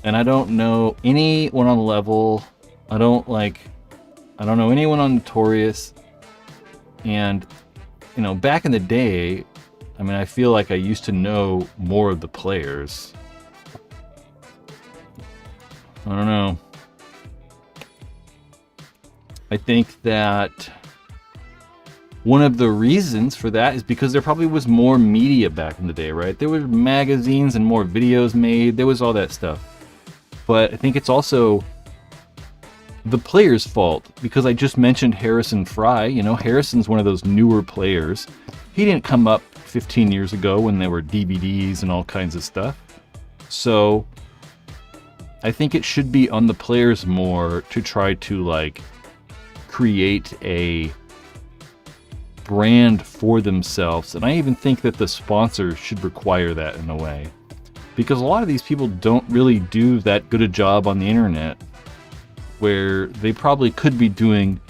And I don't know anyone on level. I don't know anyone on Notorious. And, back in the day, I feel like I used to know more of the players. I don't know. I think that one of the reasons for that is because there probably was more media back in the day, right? There were magazines and more videos made. There was all that stuff. But I think it's also the player's fault, because I just mentioned Harrison Fry. Harrison's one of those newer players. He didn't come up 15 years ago when there were DVDs and all kinds of stuff. So I think it should be on the players more to try to, like, create a brand for themselves. And I even think that the sponsors should require that in a way, because a lot of these people don't really do that good a job on the internet, where they probably could be doing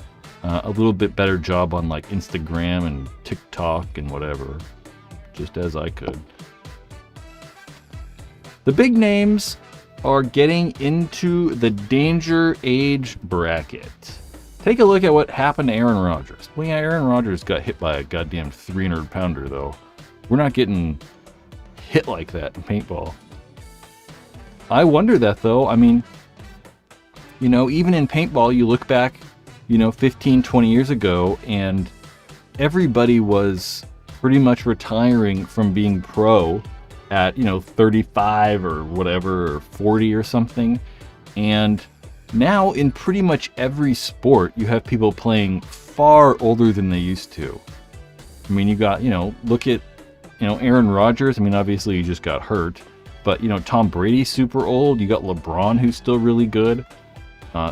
a little bit better job on, like, Instagram and TikTok and whatever, just as I could. The big names are getting into the danger age bracket. Take a look at what happened to Aaron Rodgers. Well, yeah, Aaron Rodgers got hit by a goddamn 300-pounder, though. We're not getting hit like that in paintball. I wonder that, though. Even in paintball, you look back, 15, 20 years ago, and everybody was pretty much retiring from being pro at, 35 or whatever, or 40 or something. And now, in pretty much every sport, you have people playing far older than they used to. You got, look at, Aaron Rodgers. Obviously he just got hurt. But, Tom Brady's super old. You got LeBron, who's still really good.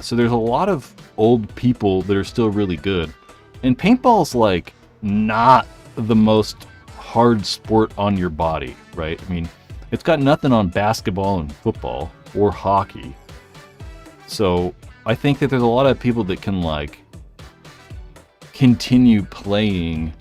So there's a lot of old people that are still really good. And paintball's, like, not the most hard sport on your body, right? It's got nothing on basketball and football or hockey. So I think that there's a lot of people that can, like, continue playing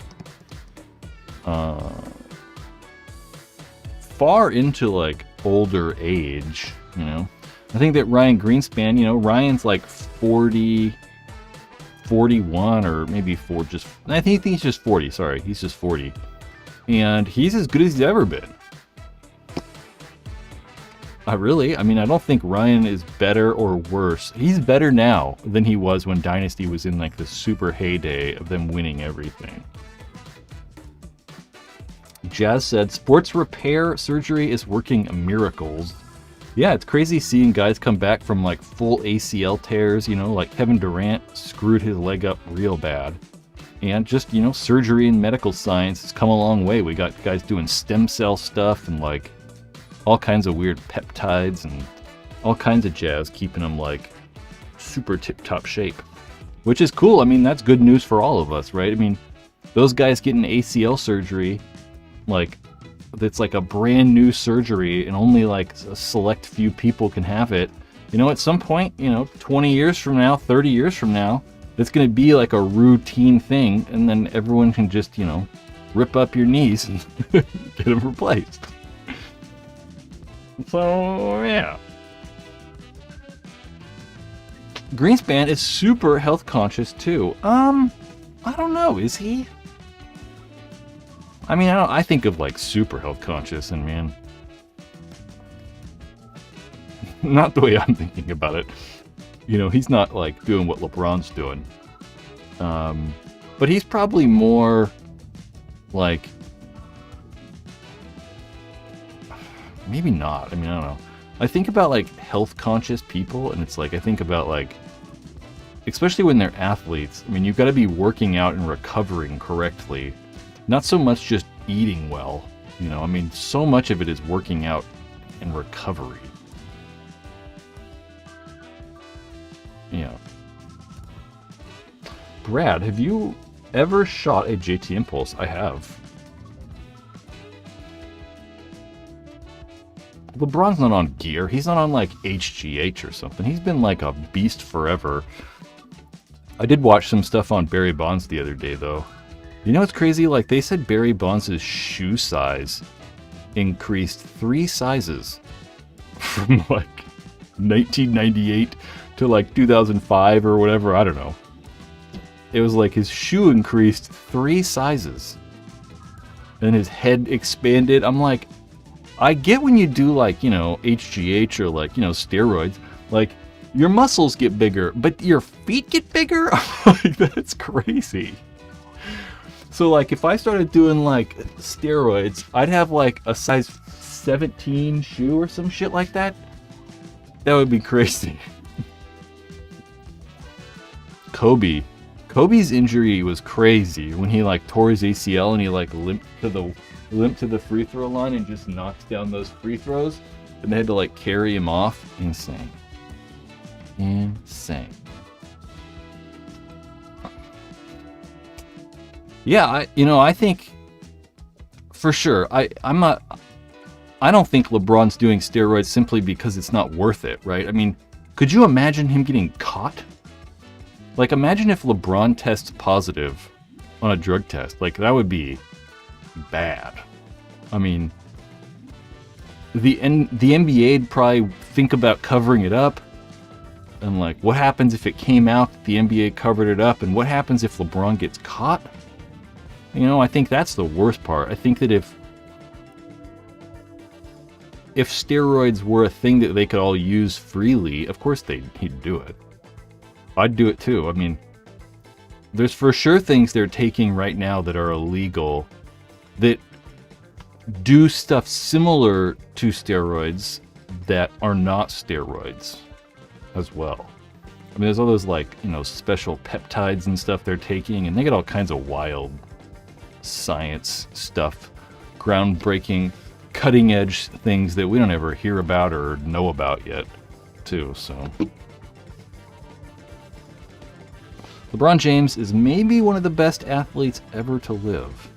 far into, like, older age, I think that Ryan Greenspan, Ryan's like 40, 41, or maybe I think he's just 40, sorry. He's just 40. And he's as good as he's ever been. Really? I mean, I don't think Ryan is better or worse. He's better now than he was when Dynasty was in like the super heyday of them winning everything. Jazz said, sports repair surgery is working miracles. Yeah, it's crazy seeing guys come back from like full ACL tears, you know, like Kevin Durant screwed his leg up real bad. And just, you know, surgery and medical science has come a long way. We got guys doing stem cell stuff and like all kinds of weird peptides and all kinds of jazz, keeping them like super tip-top shape, which is cool. I mean, that's good news for all of us, right? I mean, those guys getting ACL surgery, like, that's like a brand new surgery and only like a select few people can have it. You know, at some point, you know, 20 years from now, 30 years from now, it's going to be like a routine thing, and then everyone can just, you know, rip up your knees and get them replaced. So, yeah. Greenspan is super health conscious too. I don't know, is he? I mean, I think of like super health conscious, and man, not the way I'm thinking about it. You know, he's not like doing what LeBron's doing. But he's probably more like, maybe not. I mean, I don't know. I think about like health conscious people, and it's like, I think about like, especially when they're athletes, I mean, you've got to be working out and recovering correctly. Not so much just eating well, you know, I mean, so much of it is working out and recovery. Yeah. Brad, have you ever shot a JT Impulse? I have. LeBron's not on gear. He's not on like HGH or something. He's been like a beast forever. I did watch some stuff on Barry Bonds the other day though. You know what's crazy? Like they said Barry Bonds' shoe size increased 3 sizes from like 1998 to like 2005 or whatever. I don't know. It was like his shoe increased 3 sizes and his head expanded. I'm like, I get when you do like, you know, HGH or like, you know, steroids, like your muscles get bigger, but your feet get bigger? Like, that's crazy. So like if I started doing like steroids, I'd have like a size 17 shoe or some shit like that. That would be crazy. Kobe's injury was crazy when he like tore his ACL and he like limped to the free throw line and just knocked down those free throws, and they had to like carry him off. Insane. Yeah, I think for sure. I don't think LeBron's doing steroids simply because it's not worth it, right? I mean, could you imagine him getting caught? Like, imagine if LeBron tests positive on a drug test. Like, that would be bad. I mean, the NBA'd probably think about covering it up. And, like, what happens if it came out that the NBA covered it up? And what happens if LeBron gets caught? You know, I think that's the worst part. I think that if steroids were a thing that they could all use freely, of course he'd do it. I'd do it too. I mean, there's for sure things they're taking right now that are illegal that do stuff similar to steroids that are not steroids as well. I mean, there's all those like, you know, special peptides and stuff they're taking, and they get all kinds of wild science stuff, groundbreaking, cutting edge things that we don't ever hear about or know about yet too. So LeBron James is maybe one of the best athletes ever to live.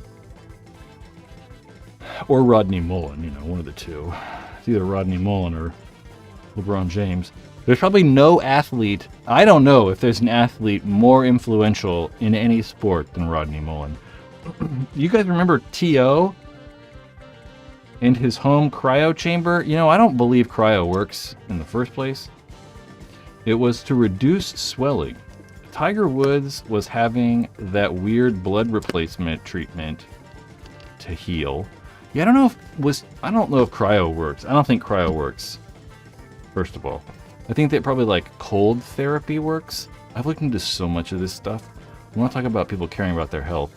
Or Rodney Mullen, you know, one of the two. It's either Rodney Mullen or LeBron James. There's probably no athlete, I don't know if there's an athlete more influential in any sport than Rodney Mullen. You guys remember T.O. and his home cryo chamber? You know, I don't believe cryo works in the first place. It was to reduce swelling. Tiger Woods was having that weird blood replacement treatment to heal. Yeah, I don't know if cryo works. I don't think cryo works. first of all. I think that probably like cold therapy works. I've looked into so much of this stuff. I want to talk about people caring about their health.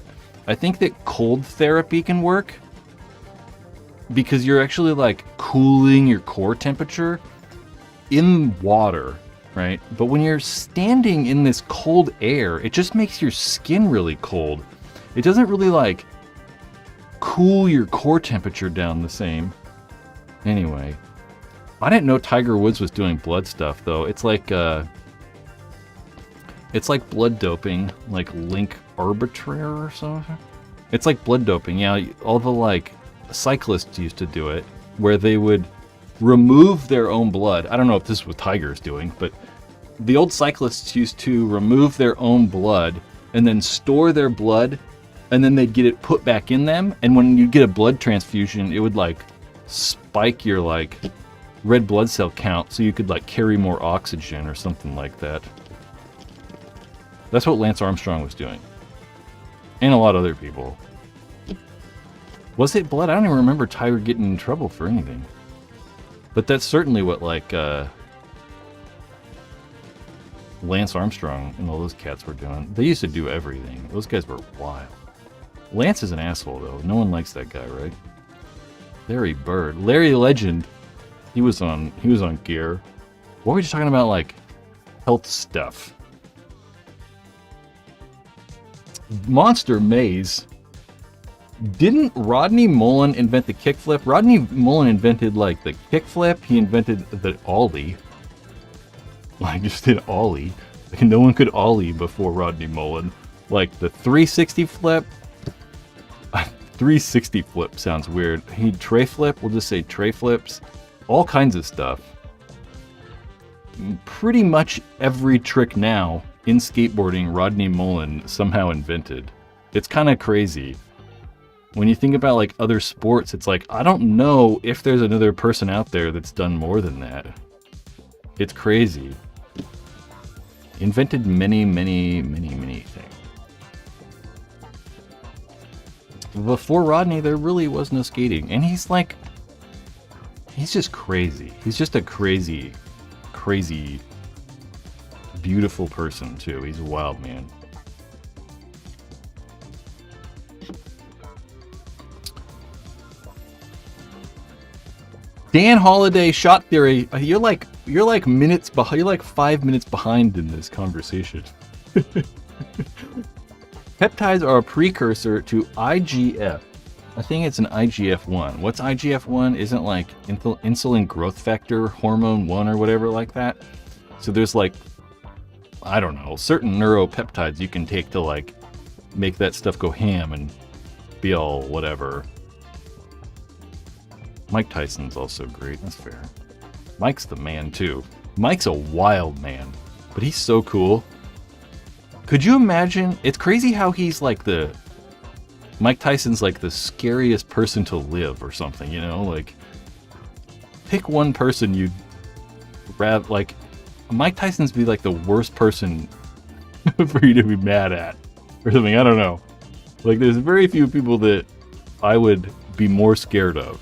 I think that cold therapy can work because you're actually like cooling your core temperature in water, right? But when you're standing in this cold air, it just makes your skin really cold. It doesn't really like cool your core temperature down the same. Anyway, I didn't know Tiger Woods was doing blood stuff though. It's like blood doping, like Link Arbitrare or something. It's like blood doping. Yeah, all the like cyclists used to do it, where they would remove their own blood. I don't know if this is what Tiger's doing, but the old cyclists used to remove their own blood and then store their blood, and then they'd get it put back in them. And when you get a blood transfusion, it would like spike your like red blood cell count so you could like carry more oxygen or something like that. That's what Lance Armstrong was doing. And a lot of other people. Was it blood? I don't even remember Tiger getting in trouble for anything. But that's certainly what like Lance Armstrong and all those cats were doing. They used to do everything. Those guys were wild. Lance is an asshole though. No one likes that guy, right? Larry Bird. Larry Legend. He was on gear. What were we just talking about, like health stuff? Monster Maze. Didn't Rodney Mullen invent the kickflip? Rodney Mullen invented like the kickflip. He invented the ollie. Like just did ollie. Like no one could ollie before Rodney Mullen. Like the 360 flip. 360 flip sounds weird. He tray flip. We'll just say tray flips. All kinds of stuff. Pretty much every trick now in skateboarding, Rodney Mullen somehow invented. It's kind of crazy. When you think about like other sports, it's like, I don't know if there's another person out there that's done more than that. It's crazy. Invented many, many, many, many things. Before Rodney, there really was no skating. And he's like, he's just crazy. He's just a crazy, crazy, beautiful person too. He's a wild man. Dan Holiday shot theory. You're like minutes behind. You're like 5 minutes behind in this conversation. Peptides are a precursor to IGF. I think it's an IGF-1. What's IGF-1? Isn't like insulin growth factor hormone 1 or whatever like that. So there's like, I don't know, certain neuropeptides you can take to like make that stuff go ham and be all whatever. Mike Tyson's also great. That's fair. Mike's the man too. Mike's a wild man, but he's so cool. Could you imagine? It's crazy how he's like Mike Tyson's like the scariest person to live or something, you know? Like, pick one person you'd rather, like, Mike Tyson's be like the worst person for you to be mad at or something. I don't know. Like, there's very few people that I would be more scared of.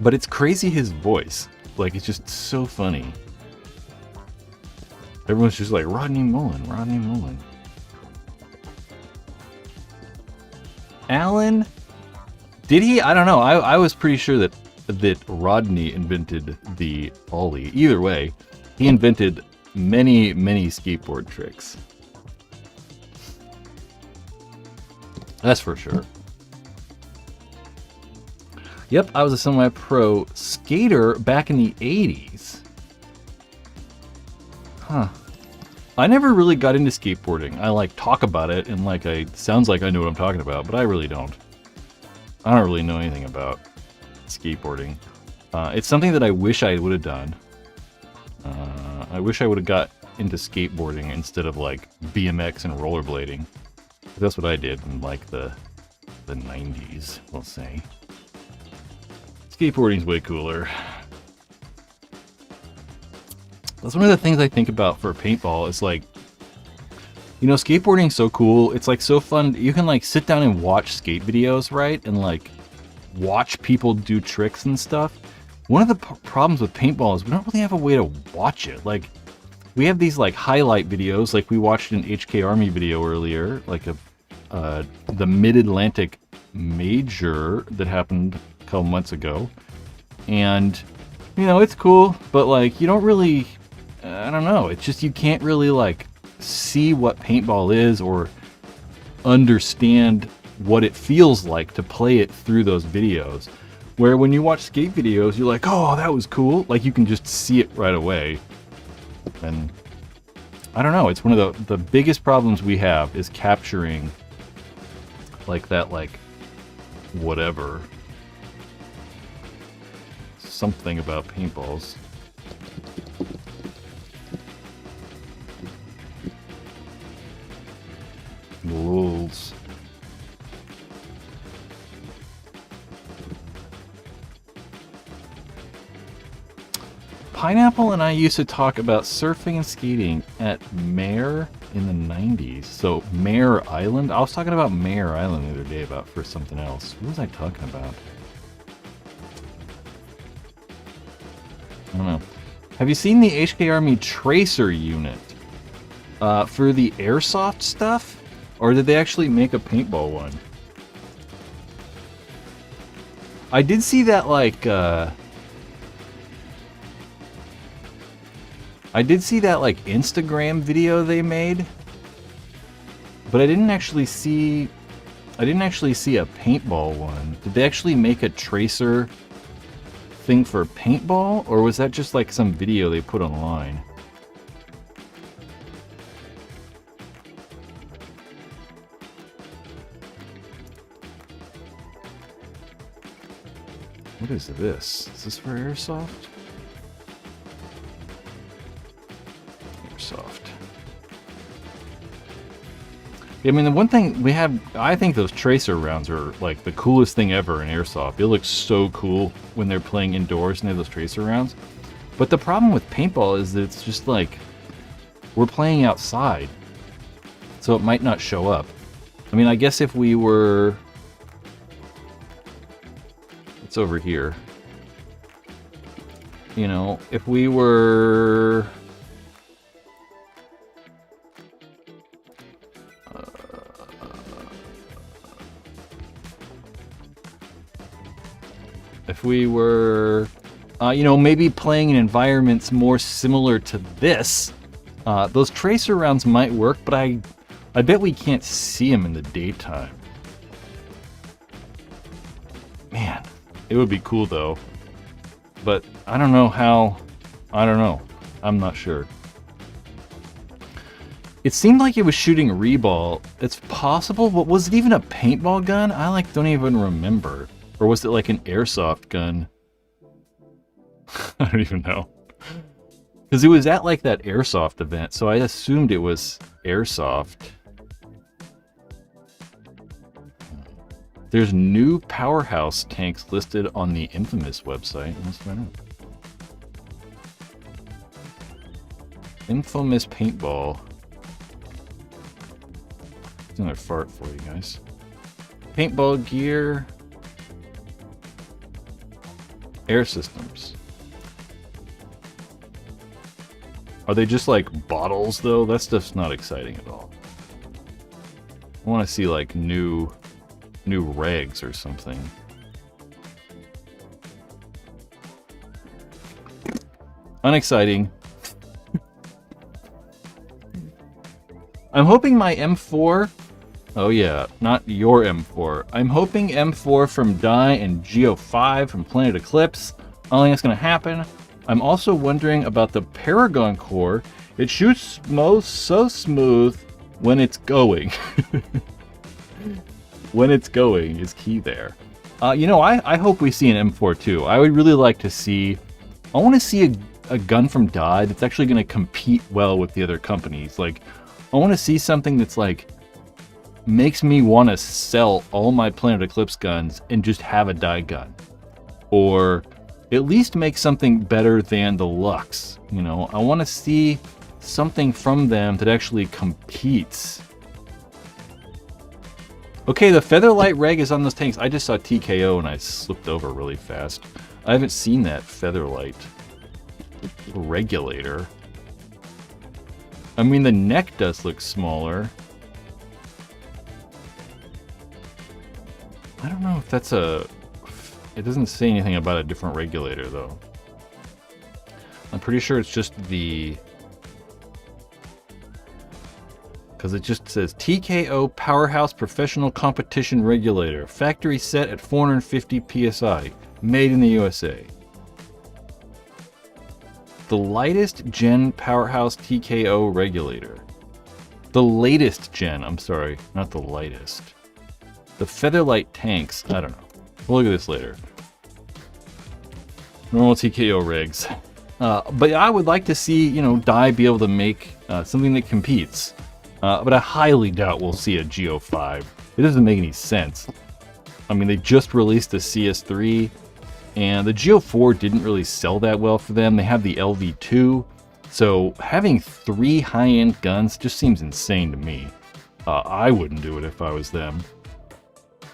But it's crazy his voice. Like, it's just so funny. Everyone's just like, Rodney Mullen, Rodney Mullen. Alan? Did he? I don't know. I was pretty sure that Rodney invented the ollie. Either way, he invented many, many skateboard tricks. That's for sure. Yep, I was a semi-pro skater back in the 80s. Huh. I never really got into skateboarding. I like talk about it and like sounds like I know what I'm talking about, but I really don't. I don't really know anything about skateboarding. It's something that I wish I would have done. I wish I would have got into skateboarding instead of like BMX and rollerblading. That's what I did in like the 90s, we'll say. Skateboarding's way cooler. That's one of the things I think about for paintball. Is like, you know, skateboarding's so cool. It's like so fun. You can like sit down and watch skate videos, right? And like watch people do tricks and stuff. one of the problems with paintball is we don't really have a way to watch it. Like, we have these like highlight videos, like we watched an HK Army video earlier, like the Mid-Atlantic Major that happened a couple months ago. And, you know, it's cool, but like, you don't really, I don't know, it's just you can't really like see what paintball is or understand what it feels like to play it through those videos. Where when you watch skate videos, you're like, oh, that was cool. Like, you can just see it right away. And I don't know, it's one of the biggest problems we have is capturing like that, like, whatever. Something about paintballs. Lulz. Pineapple and I used to talk about surfing and skating at Mare in the 90s. So Mare Island. I was talking about Mare Island the other day for something else. What was I talking about? I don't know. Have you seen the HK Army Tracer unit for the airsoft stuff? Or did they actually make a paintball one? I did see that, like, Instagram video they made, but I didn't actually see a paintball one. Did they actually make a tracer thing for paintball, or was that just like some video they put online? What is this? Is this for airsoft? Airsoft. I mean, the one thing we have, I think those tracer rounds are like the coolest thing ever in airsoft. It looks so cool when they're playing indoors and they have those tracer rounds. But the problem with paintball is that it's just like, we're playing outside, so it might not show up. I mean, I guess if we were, it's over here. You know, if we were, you know, maybe playing in environments more similar to this, those tracer rounds might work, but I bet we can't see them in the daytime. Man, it would be cool though. But I don't know how, I don't know. I'm not sure. It seemed like it was shooting reball. It's possible, but was it even a paintball gun? I like don't even remember. Or was it like an airsoft gun? I don't even know. Because it was at like that airsoft event, so I assumed it was airsoft. There's new powerhouse tanks listed on the Infamous website. Let's find out. Infamous paintball. It's another fart for you guys. Paintball gear. Air systems. Are they just like bottles though? That stuff's not exciting at all. I want to see like new regs or something. Unexciting. I'm hoping my M4. Oh yeah, not your M4. I'm hoping M4 from Die and Geo5 from Planet Eclipse. I don't think that's gonna happen. I'm also wondering about the Paragon core. It shoots so smooth when it's going. When it's going is key there. You know, I hope we see an M4 too. I would really like to see, I want to see a gun from Die that's actually going to compete well with the other companies. Like, I want to see something that's like, makes me want to sell all my Planet Eclipse guns and just have a Die gun. Or at least make something better than the Lux. You know, I want to see something from them that actually competes. Okay, the Featherlight reg is on those tanks. I just saw TKO and I slipped over really fast. I haven't seen that Featherlight regulator. I mean, the neck does look smaller. I don't know if that's a... It doesn't say anything about a different regulator, though. I'm pretty sure it's just the... Because it just says TKO Powerhouse Professional Competition Regulator. Factory set at 450 PSI. Made in the USA. The lightest gen Powerhouse TKO regulator. The latest gen, I'm sorry, not the lightest. The Featherlight tanks, I don't know. We'll look at this later. Normal TKO regs. But I would like to see, you know, Dye be able to make something that competes. But I highly doubt we'll see a Geo5. It doesn't make any sense. I mean, they just released the CS3, and the Geo4 didn't really sell that well for them. They have the LV2, so having 3 high-end guns just seems insane to me. I wouldn't do it if I was them.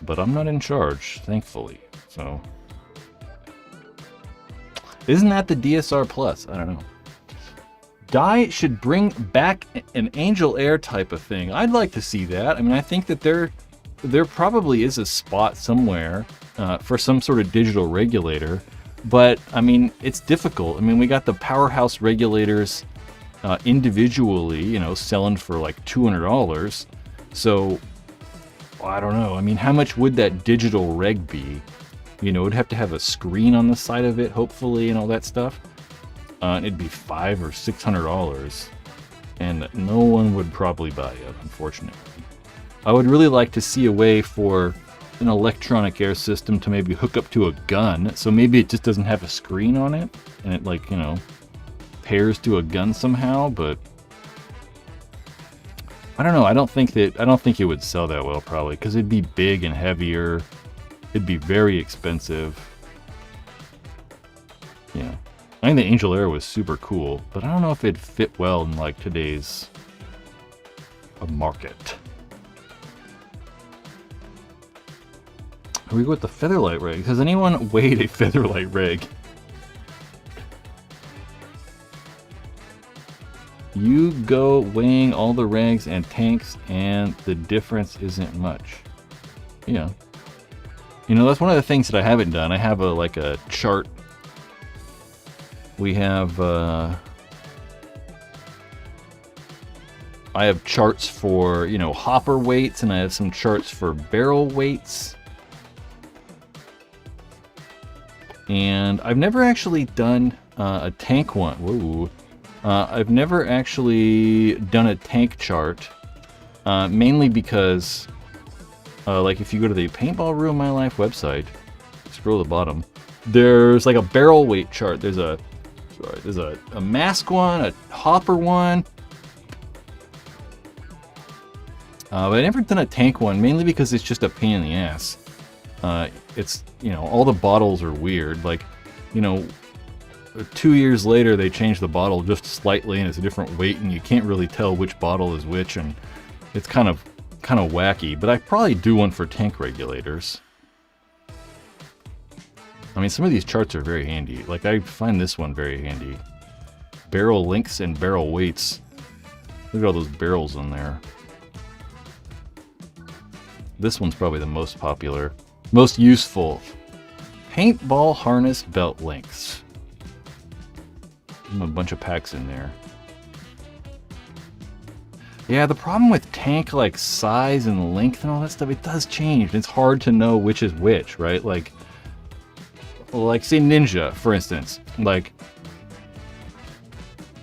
But I'm not in charge, thankfully, so... Isn't that the DSR Plus? I don't know. Dye should bring back an Angel Air type of thing. I'd like to see that. I mean, I think that there probably is a spot somewhere for some sort of digital regulator, but I mean, it's difficult. I mean, we got the Powerhouse regulators individually, you know, selling for like $200. So I don't know. I mean, how much would that digital reg be? You know, it'd have to have a screen on the side of it, hopefully, and all that stuff. It'd be $500 or $600, and no one would probably buy it, unfortunately. I would really like to see a way for an electronic air system to maybe hook up to a gun, so maybe it just doesn't have a screen on it, and it, like, you know, pairs to a gun somehow, but I don't know. I don't think it would sell that well, probably, because it'd be big and heavier. It'd be very expensive. Yeah. I think the Angel Air was super cool, but I don't know if it'd fit well in, like, today's market. Here we go with the Featherlight rig. Has anyone weighed a Featherlight rig? You go weighing all the regs and tanks, and the difference isn't much. Yeah. You know, that's one of the things that I haven't done. I have a chart. We have I have charts for, you know, hopper weights, and I have some charts for barrel weights. And I've never actually done a tank one. Whoa. I've never actually done a tank chart, mainly because, like, if you go to the Paintball Ruin My Life website, scroll to the bottom, there's like a barrel weight chart. There's a mask one, a hopper one. But I've never done a tank one, mainly because it's just a pain in the ass. It's, you know, all the bottles are weird. Like, you know, 2 years later they changed the bottle just slightly and it's a different weight, and you can't really tell which bottle is which, and it's kind of wacky. But I probably do one for tank regulators. I mean, some of these charts are very handy. Like, I find this one very handy. Barrel lengths and barrel weights. Look at all those barrels in there. This one's probably the most popular. Most useful. Paintball harness belt lengths. A bunch of packs in there. Yeah, the problem with tank, like, size and length and all that stuff, it does change. It's hard to know which is which, right? Like say Ninja, for instance. Like,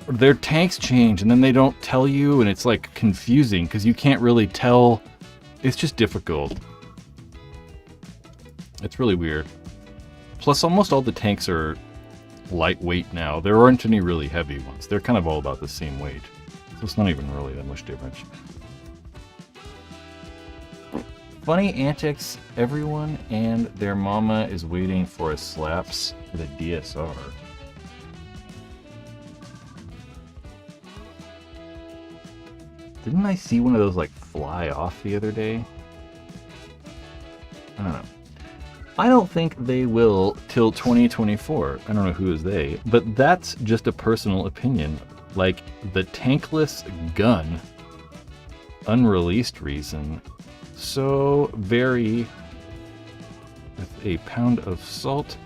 their tanks change and then they don't tell you, and it's, like, confusing because you can't really tell. It's just difficult. It's really weird. Plus, almost all the tanks are lightweight now. There aren't any really heavy ones. They're kind of all about the same weight. So it's not even really that much difference. Funny antics. Everyone and their mama is waiting for a slaps for the DSR. Didn't I see one of those, like, fly off the other day? I don't know. I don't think they will till 2024. I don't know who is they, but that's just a personal opinion. Like the tankless gun, unreleased reason, so very with a pound of salt.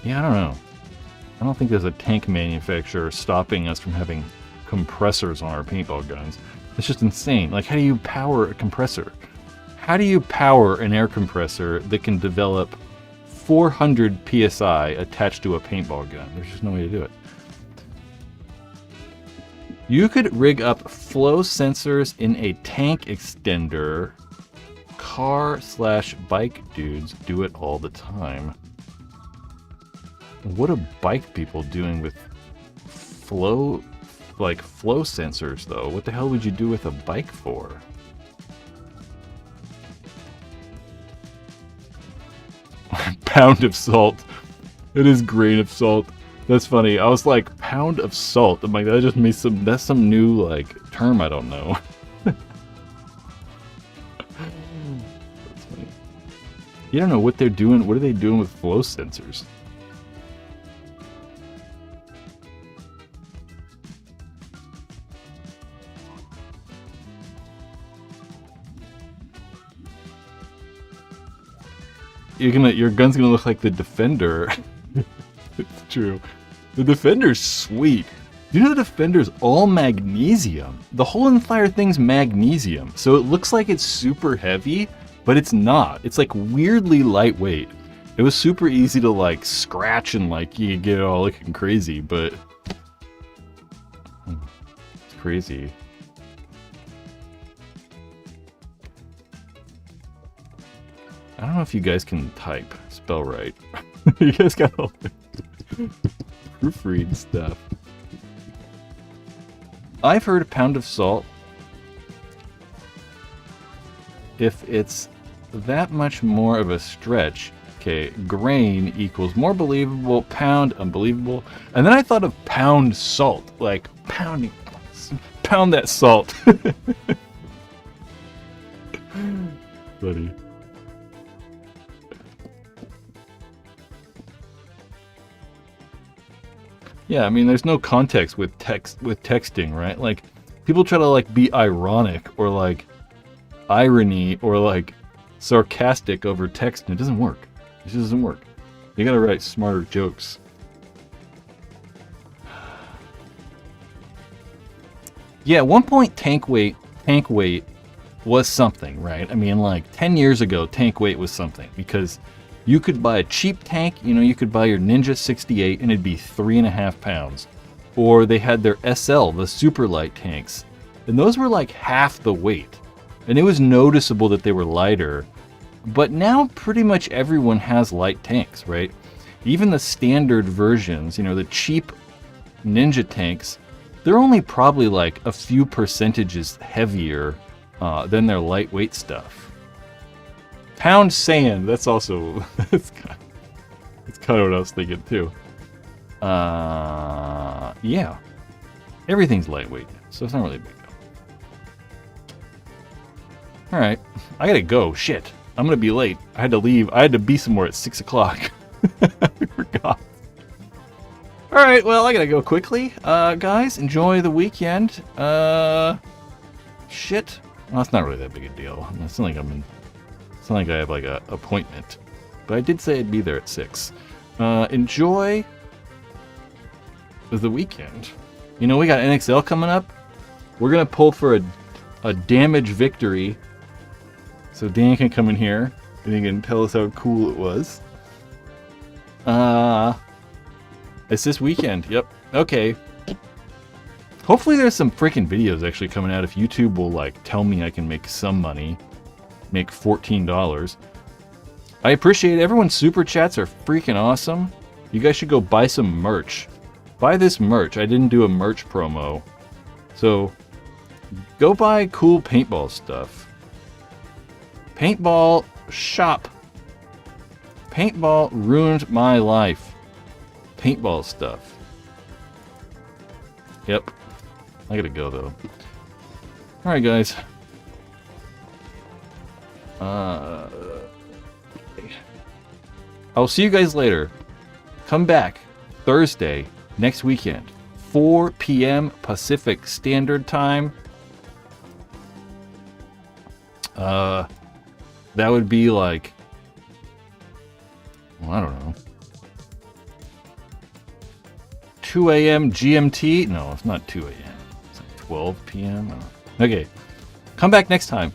Yeah, I don't know. I don't think there's a tank manufacturer stopping us from having compressors on our paintball guns. It's just insane. Like, how do you power a compressor? How do you power an air compressor that can develop 400 psi attached to a paintball gun? There's just no way to do it. You could rig up flow sensors in a tank extender. Car/bike dudes do it all the time. What are bike people doing with flow sensors though? What the hell would you do with a bike for? Pound of salt. It is grain of salt. That's funny. I was like, pound of salt. I'm like, that just means that's some new like term I don't know. That's funny. You don't know what they're doing. What are they doing with flow sensors? Your gun's gonna look like the Defender. It's true. The Defender's sweet. You know the Defender's all magnesium. The whole entire thing's magnesium. So it looks like it's super heavy, but it's not. It's like weirdly lightweight. It was super easy to like scratch and like you get it all looking crazy, but it's crazy. I don't know if you guys can type, spell right. You guys got all proofread stuff. I've heard a pound of salt. If it's that much more of a stretch, okay, grain equals more believable, pound unbelievable. And then I thought of pound salt, like pound that salt. Buddy. Yeah, I mean, there's no context with texting, right? Like, people try to like be ironic or like irony or like sarcastic over text, and it doesn't work. It just doesn't work. You gotta write smarter jokes. Yeah, at one point, tank weight was something, right? I mean, like 10 years ago, tank weight was something because you could buy a cheap tank, you know, you could buy your Ninja 68 and it'd be 3.5 pounds. Or they had their SL, the super light tanks, and those were like half the weight. And it was noticeable that they were lighter. But now pretty much everyone has light tanks, right? Even the standard versions, you know, the cheap Ninja tanks, they're only probably like a few percentages heavier than their lightweight stuff. Pound sand, that's also, that's kind of what I was thinking too. Yeah. Everything's lightweight, so it's not really a big deal. Alright, I gotta go, shit. I'm gonna be late. I had to leave, I had to be somewhere at 6 o'clock. I forgot. Alright, well, I gotta go quickly. Guys, enjoy the weekend. Shit. Well, it's not really that big a deal. It's not like I have like a appointment. But I did say I'd be there at 6. Enjoy the weekend. You know, we got NXL coming up. We're gonna pull for a damage victory. So Dan can come in here and he can tell us how cool it was. It's this weekend. Yep. Okay. Hopefully there's some freaking videos actually coming out if YouTube will like tell me I can make some money. Make $14. I appreciate it. Everyone's super chats are freaking awesome. You guys should go buy some merch. Buy this merch. I didn't do a merch promo. So go buy cool paintball stuff. Paintball shop. Paintball ruined my life. Paintball stuff. Yep. I gotta go though. Alright guys. I'll see you guys later. Come back Thursday next weekend, 4 p.m. Pacific Standard Time. That would be like, well, I don't know, 2 a.m. GMT? No, it's not 2 a.m. It's like 12 p.m. Okay, come back next time.